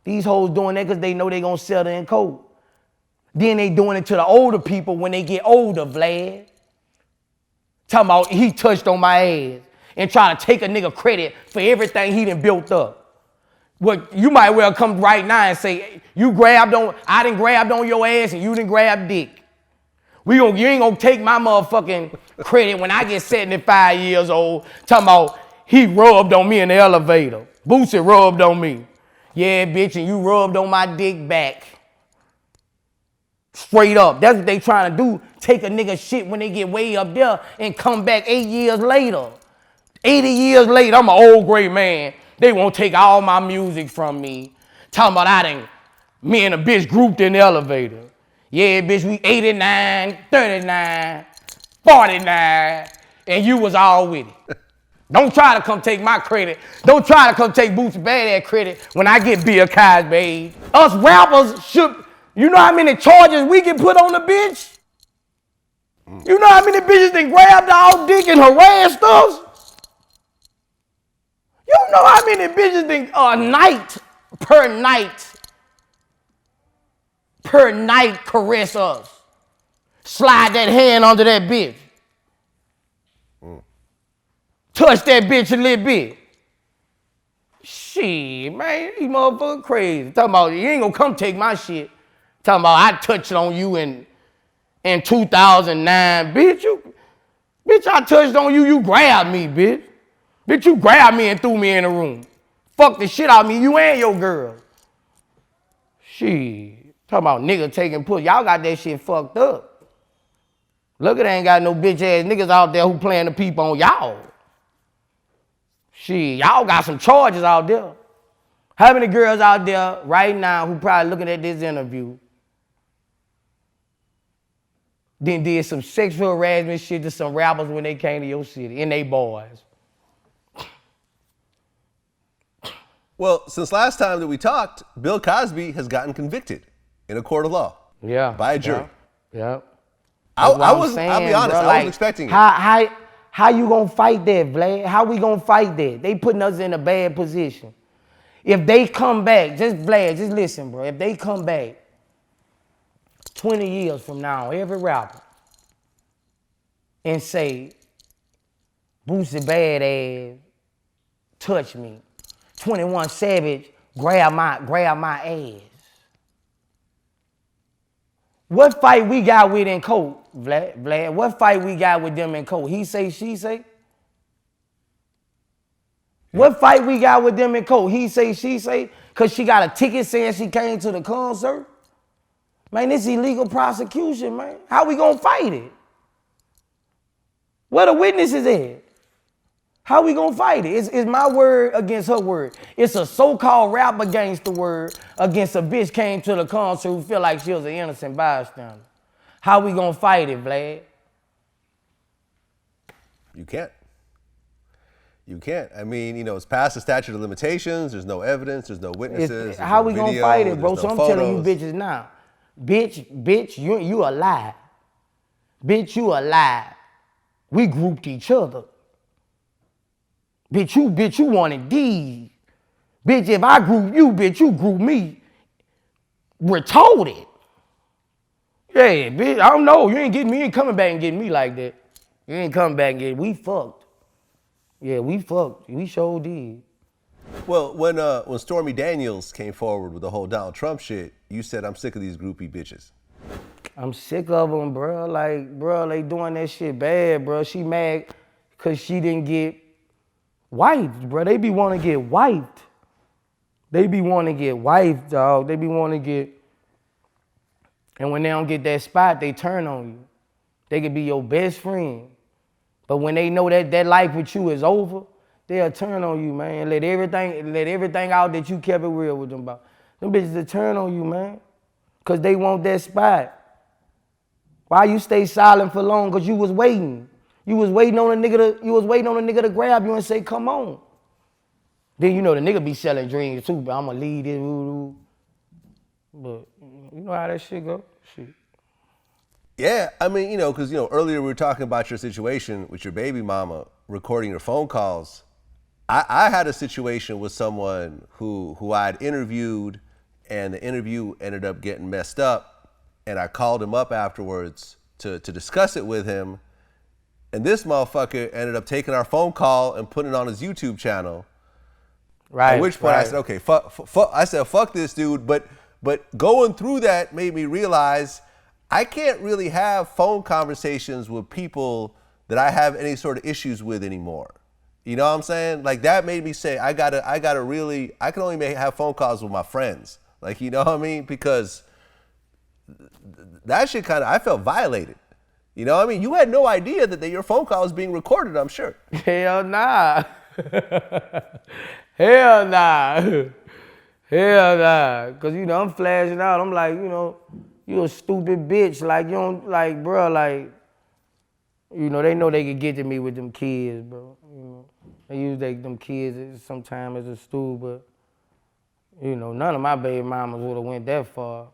These hoes doing that because they know they gonna settle in court. Then they doing it to the older people when they get older, Vlad. Talking about he touched on my ass and trying to take a nigga credit for everything he done built up. Well, you might well come right now and say, I done grabbed on your ass and you done grab dick. You ain't gonna take my motherfucking credit when I get 75 years old, talking about he rubbed on me in the elevator. Boosie rubbed on me. Yeah, bitch, and you rubbed on my dick back. Straight up. That's what they trying to do. Take a nigga shit when they get way up there and come back 8 years later. 80 years later, I'm an old great man. They won't take all my music from me. Talking about me and a bitch grouped in the elevator. Yeah, bitch, we 89, 39, 49, and you was all with it. Don't try to come take my credit. Don't try to come take Boosie Badazz credit when I get Bill Cosby. Us rappers should... You know how many charges we can put on the bitch? You know how many bitches that grabbed our dick and harassed us? You know how many bitches that per night caress us? Slide that hand under that bitch. Touch that bitch a little bit. Shit, man, these motherfuckers crazy. Talking about you ain't gonna come take my shit. Talking about I touched on you in 2009. Bitch, I touched on you, you grabbed me, bitch. Bitch, you grabbed me and threw me in the room. Fuck the shit out of me, you and your girl. Shit. Talking about nigga taking pussy. Y'all got that shit fucked up. Look, it ain't got no bitch ass niggas out there who playing the peep on y'all. Shit, y'all got some charges out there. How many girls out there right now who probably looking at this interview then did some sexual harassment shit to some rappers when they came to your city and they boys? Well, since last time that we talked, Bill Cosby has gotten convicted in a court of law. Yeah. By a jury. Yeah. I'll be honest, I wasn't expecting it. How you gonna fight that, Vlad? How we gonna fight that? They putting us in a bad position. If they come back, just listen, bro. If they come back 20 years from now, every rapper, and say, Boosie Badazz touch me, 21 Savage grab my ass. What fight we got with in court, Vlad? What fight we got with them in court? He say, she say? What fight we got with them in court? He say, she say? Because she got a ticket saying she came to the concert? Man, this illegal prosecution, man. How we gonna fight it? Where the witnesses at? How we gonna fight it? It's my word against her word. It's a so-called rap against the word against a bitch came to the concert who feel like she was an innocent bystander. How we gonna fight it, Vlad? You can't. You can't. I mean, it's past the statute of limitations. There's no evidence. There's no witnesses. How we gonna fight it, bro? So I'm telling you bitches now. Bitch, you a lie. Bitch, you a lie. We grouped each other. Bitch, you wanted these. Bitch, if I group you, bitch, you group me. Retarded. Yeah, bitch, I don't know. You ain't coming back and getting me like that. You ain't coming back and we fucked. Yeah, we fucked. We sure did. Well, when Stormy Daniels came forward with the whole Donald Trump shit, you said, I'm sick of these groupie bitches. I'm sick of them, bro. Like, bro, they doing that shit bad, bro. She mad because she didn't get wiped, bro. They be wanting to get wiped. They be wanting to get wiped, dog. They be wanting to get, and when they don't get that spot, they turn on you. They could be your best friend. But when they know that life with you is over, they'll turn on you, man. Let everything out that you kept it real with them about. Them bitches will turn on you, man. Cause they want that spot. Why you stay silent for long? Cause you was waiting. You was waiting on a nigga to grab you and say, come on. Then you know the nigga be selling dreams too, but I'ma lead it. But you know how that shit go? Shit. Yeah, I mean, because, earlier we were talking about your situation with your baby mama recording your phone calls. I had a situation with someone who I'd interviewed, and the interview ended up getting messed up, and I called him up afterwards to discuss it with him, and this motherfucker ended up taking our phone call and putting it on his YouTube channel. Right. At which point I said, okay, fuck this dude, but going through that made me realize I can't really have phone conversations with people that I have any sort of issues with anymore. You know what I'm saying? Like, that made me say, I can only have phone calls with my friends. Like, you know what I mean? Because that shit I felt violated. You know what I mean? You had no idea that your phone call was being recorded, I'm sure. Hell nah. Hell nah. Hell nah. Cause I'm flashing out. I'm like, you a stupid bitch. Like, you don't, like, bro, like, they know they could get to me with them kids, bro. They use them kids sometimes as a stool, but, none of my baby mamas would have went that far.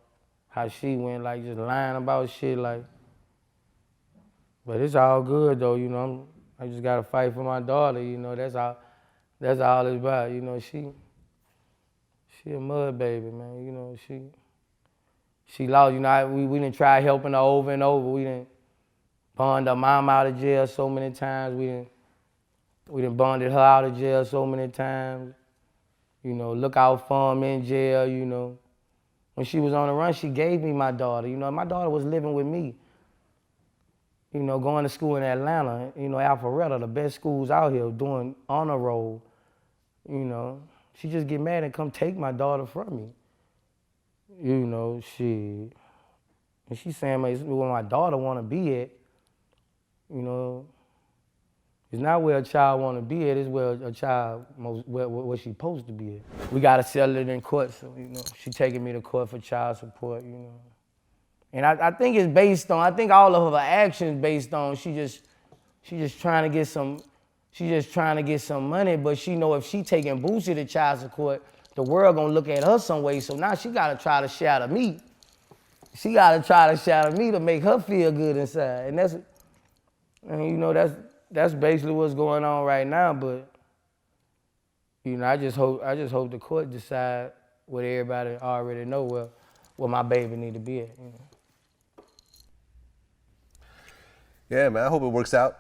How she went, like, just lying about shit, like. But it's all good, though, I just gotta fight for my daughter, that's all it's about, she a mud baby, man, she lost, we done tried helping her over and over. We done bonded her mom out of jail so many times. We done bonded her out of jail so many times. Look out for him in jail, When she was on the run, she gave me my daughter. My daughter was living with me. Going to school in Atlanta, Alpharetta, the best schools out here, doing honor roll. She just get mad and come take my daughter from me. Shit. And she's saying where my daughter want to be at. It's not where a child want to be at, it's where a child, where she's supposed to be at. We got to settle it in court, so, she taking me to court for child support, And I think it's based on, I think all of her actions based on, she just trying to get some money, but she know if she taking Boosie to child support, the world gonna look at her some way, so now she gotta try to shatter me. She gotta try to shatter me to make her feel good inside, and that's basically what's going on right now. But I just hope the court decide what everybody already know where my baby need to be at. Yeah, man. I hope it works out.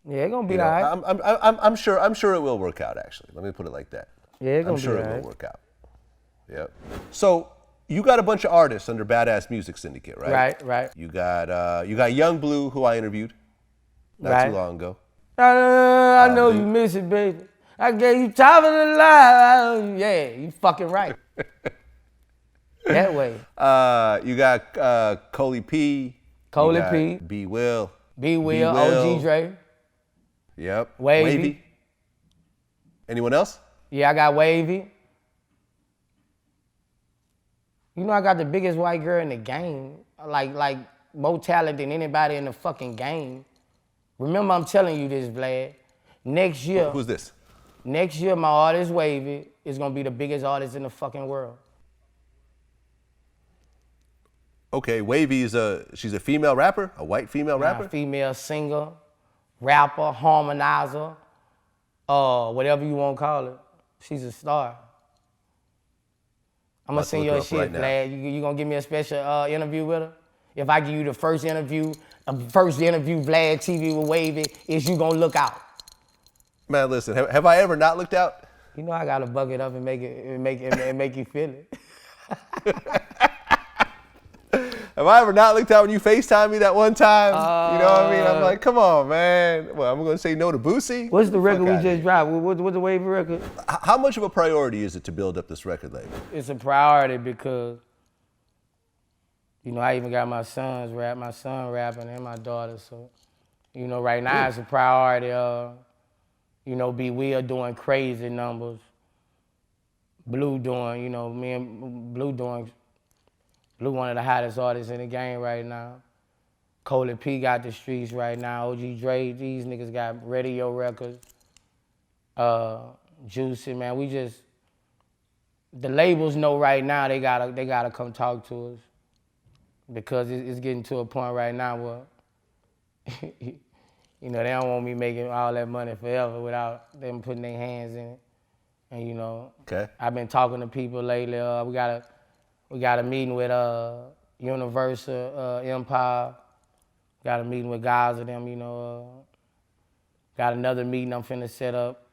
Yeah, it's gonna be all right. I'm sure it will work out. Actually, let me put it like that. Yeah, it's gonna I'm sure be all right. It will work out. Yep. So you got a bunch of artists under Badazz Music Syndicate, right? Right. You got Young Blue, who I interviewed not too long ago. I know you miss it, baby. I gave you time of the life. Yeah, you fucking right. That way. You got Kylie P. B Will. OG Dre. Yep. Wavy. Anyone else? Yeah, I got Wavy. I got the biggest white girl in the game. Like more talent than anybody in the fucking game. Remember, I'm telling you this, Vlad. Next year. Who's this? Next year, my artist Wavy is gonna be the biggest artist in the fucking world. Okay, Wavy she's a female rapper, a white female rapper? Female singer, rapper, harmonizer, whatever you want to call it. She's a star. I'm gonna send you a shit, Vlad. You gonna give me a special interview with her? If I give you the first interview VladTV with Wavy, is you gonna look out? Man, listen, have I ever not looked out? I gotta buck it up and make you feel it. Have I ever not looked out when you FaceTime me that one time? You know what I mean? I'm like, come on, man. Well, I'm going to say no to Boosie? What's the record we outta just here. dropped? What's the wave record? How much of a priority is it to build up this record label? It's a priority because, you know, I even got my son rapping and my daughter. So, you know, right now it's a priority. You know, B Will doing crazy numbers. Blue doing, you know, me and Blue one of the hottest artists in the game right now. Kodak P got the streets right now. OG Dre, these niggas got radio records. Juicy, man, the labels know right now they gotta come talk to us because it's getting to a point right now where, you know, they don't want me making all that money forever without them putting their hands in it. And you know, I've been talking to people lately. We got a meeting with Universal Empire. Got a meeting with guys of them. You know, got another meeting I'm finna set up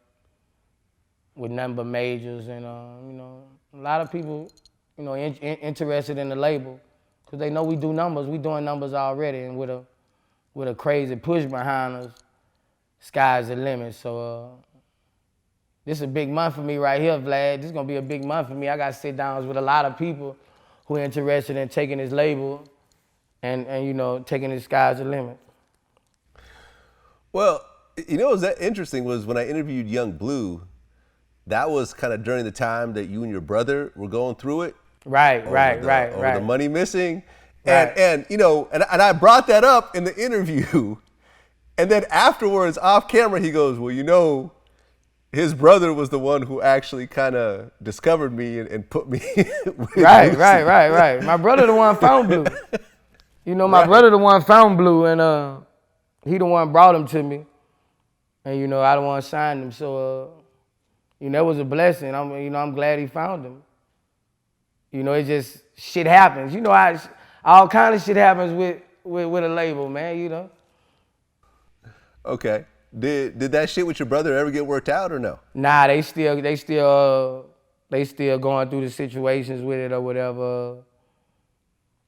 with nothing but majors and you know, a lot of people, you know, interested in the label because they know we do numbers. We doing numbers already, and with a crazy push behind us, sky's the limit. So. This is a big month for me right here, Vlad. This is gonna be a big month for me. I got sit downs with a lot of people who are interested in taking this label and you know, taking the sky's the limit. Well, you know what was that interesting was when I interviewed Young Blue, that was kind of during the time that you and your brother were going through it. Right. The money missing. Right. And you know, and I brought that up in the interview. And then afterwards, off camera, he goes, well, you know, his brother was the one who actually kind of discovered me and put me with Right. My brother the one found Blue. You know, my brother the one found Blue, and he the one brought him to me. And, you know, I the one signed him. So, you know, it was a blessing. I'm glad he found him. You know, it just, shit happens. You know, all kind of shit happens with a label, man, you know. Okay. Did that shit with your brother ever get worked out or no? Nah, they still going through the situations with it or whatever.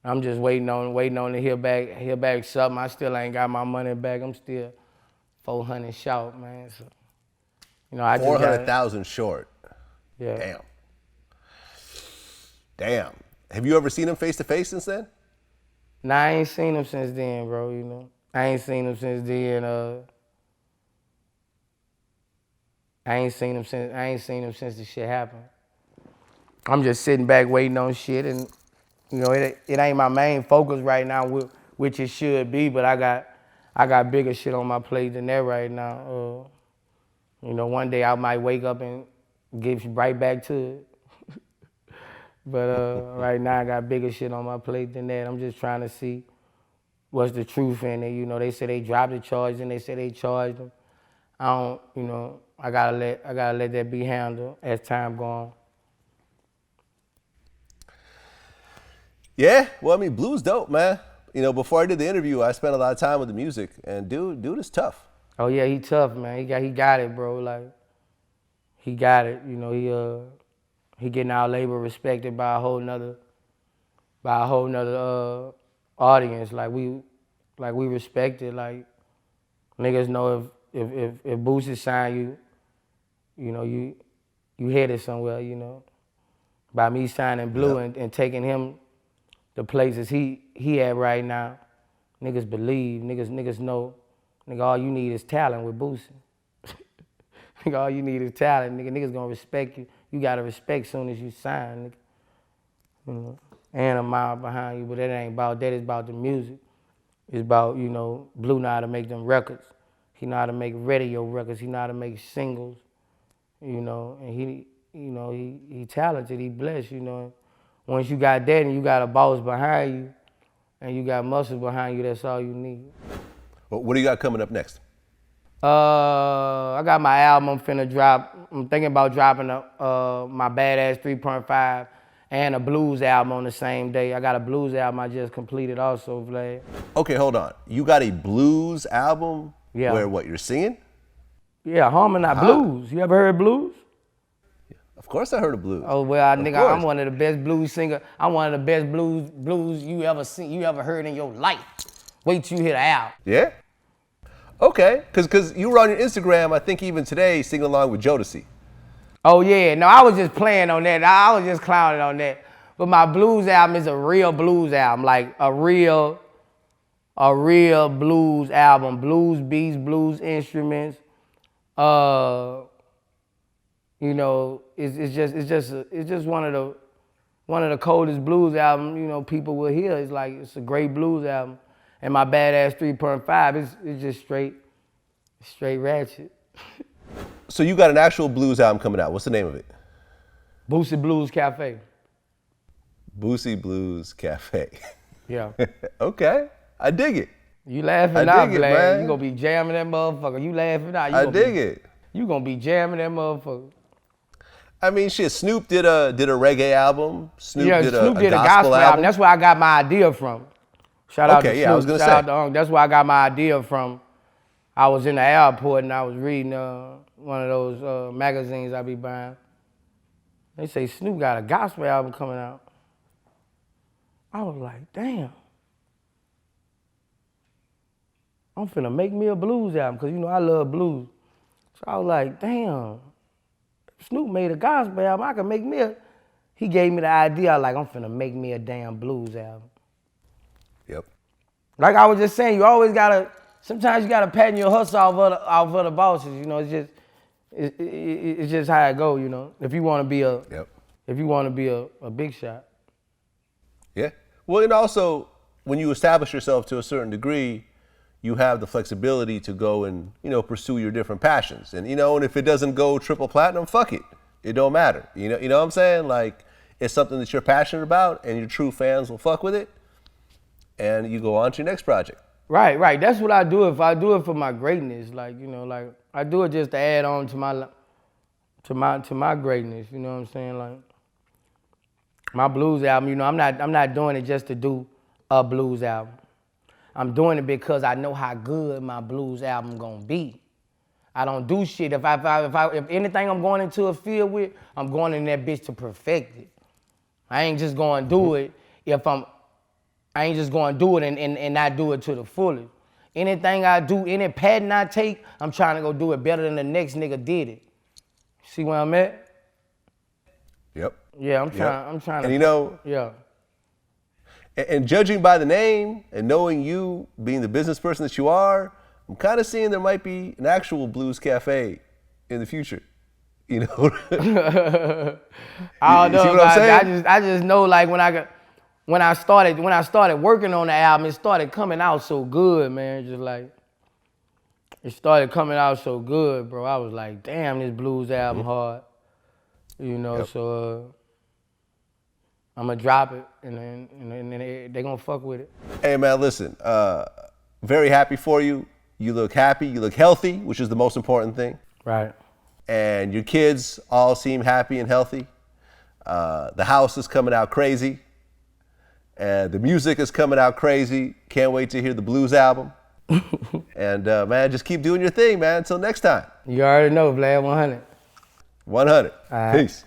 I'm just waiting on to hear back something. I still ain't got my money back. I'm still 400 short, man. So, you know, I just 400,000 short. Yeah. Damn. Have you ever seen him face to face since then? Nah, I ain't seen him since then, bro. You know, I ain't seen him since then. I ain't seen him since the shit happened. I'm just sitting back waiting on shit, and you know it ain't my main focus right now, which it should be. But I got bigger shit on my plate than that right now. You know, one day I might wake up and get right back to it. But right now I got bigger shit on my plate than that. I'm just trying to see what's the truth in it. You know, they say they dropped the charge and they say they charged them. I don't, you know. I gotta let that be handled as time go on. Yeah, well, I mean, Blue's dope, man. You know, before I did the interview, I spent a lot of time with the music, and dude is tough. Oh yeah, he tough, man. He got it, bro. Like, he got it. You know, he getting our label respected by a whole nother audience. Like we respect it. Like, niggas know if Boosie sign you, you know, you headed somewhere, you know. By me signing Blue and taking him the places he at right now, niggas believe, niggas know, nigga, all you need is talent with Boosie. Nigga, all you need is talent, niggas gonna respect you. You gotta respect soon as you sign, nigga. You know, and a mile behind you, but that ain't about that, it's about the music. It's about, you know, Blue know how to make them records. He know how to make radio records, he know how to make singles. You know, and he talented, he blessed, you know. Once you got that and you got a boss behind you and you got muscles behind you, that's all you need. Well, what do you got coming up next? I got my album I'm finna drop. I'm thinking about dropping my Badazz 3.5 and a blues album on the same day. I got a blues album I just completed also, Vlad. Okay, hold on. You got a blues album? Yeah. Where what, you're singing? Yeah, harmonize blues. You ever heard blues? Of course I heard of blues. Oh well, Of nigga, course. I'm one of the best blues singer. I'm one of the best blues you ever seen, you ever heard in your life. Wait till you hear the album. Yeah? Okay, because you were on your Instagram, I think even today, singing along with Jodeci. Oh yeah, no, I was just playing on that. I was just clowning on that. But my blues album is a real blues album, like a real blues album. Blues beats, blues instruments. You know, it's just one of the coldest blues albums, you know, people will hear. It's like, it's a great blues album. And my Badazz 3.5, it's just straight ratchet. So you got an actual blues album coming out. What's the name of it? Boosie Blues Cafe. Boosie Blues Cafe. Yeah. Okay, I dig it. You laughing I now, dig it, Vlad. man. You gonna be jamming that motherfucker. You laughing now. I dig it. You gonna be jamming that motherfucker. I mean, shit, Snoop did a reggae album. Snoop Yeah, did Snoop a did gospel album. That's where I got my idea from. Shout out to Okay, Snoop. yeah, I was gonna Shout say. out to Unc. That's where I got my idea from. I was in the airport and I was reading one of those magazines I be buying. They say Snoop got a gospel album coming out. I was like, damn. I'm finna make me a blues album, because you know I love blues. So I was like, damn. Snoop made a gospel album, I can make me a... He gave me the idea, I was like, I'm finna make me a damn blues album. Yep. Like I was just saying, you always gotta, sometimes you gotta pattern your hustle off of the bosses, you know, it's just how it go, you know, if you wanna be a, Yep. if you wanna be a big shot. Yeah. Well, and also, when you establish yourself to a certain degree, you have the flexibility to go and, you know, pursue your different passions. And, you know, and if it doesn't go triple platinum, fuck it. It don't matter. You know what I'm saying? Like, it's something that you're passionate about and your true fans will fuck with it. And you go on to your next project. Right. That's what I do. If I do it for my greatness, like, you know, like I do it just to add on to my greatness. You know what I'm saying? Like my blues album. You know, I'm not doing it just to do a blues album. I'm doing it because I know how good my blues album gonna be. I don't do shit if anything I'm going into a field with, I'm going in that bitch to perfect it. I ain't just gonna do it I ain't just gonna do it and not do it to the fullest. Anything I do, any patent I take, I'm trying to go do it better than the next nigga did it. See where I'm at? Yep. Yeah, I'm trying to. And you know, yeah. And judging by the name and knowing you being the business person that you are, I'm kind of seeing there might be an actual blues cafe in the future. You know? I don't know see what about I'm that. saying? I just know like when I started working on the album, it started coming out so good, man. Just like it started coming out so good, bro. I was like, damn, this blues album hard. You know, Yep. so I'm gonna drop it and then they gonna fuck with it. Hey man, listen, very happy for you. You look happy, you look healthy, which is the most important thing. Right. And your kids all seem happy and healthy. The house is coming out crazy. And the music is coming out crazy. Can't wait to hear the blues album. And man, just keep doing your thing, man. Until next time. You already know, Vlad 100. 100. All right. Peace.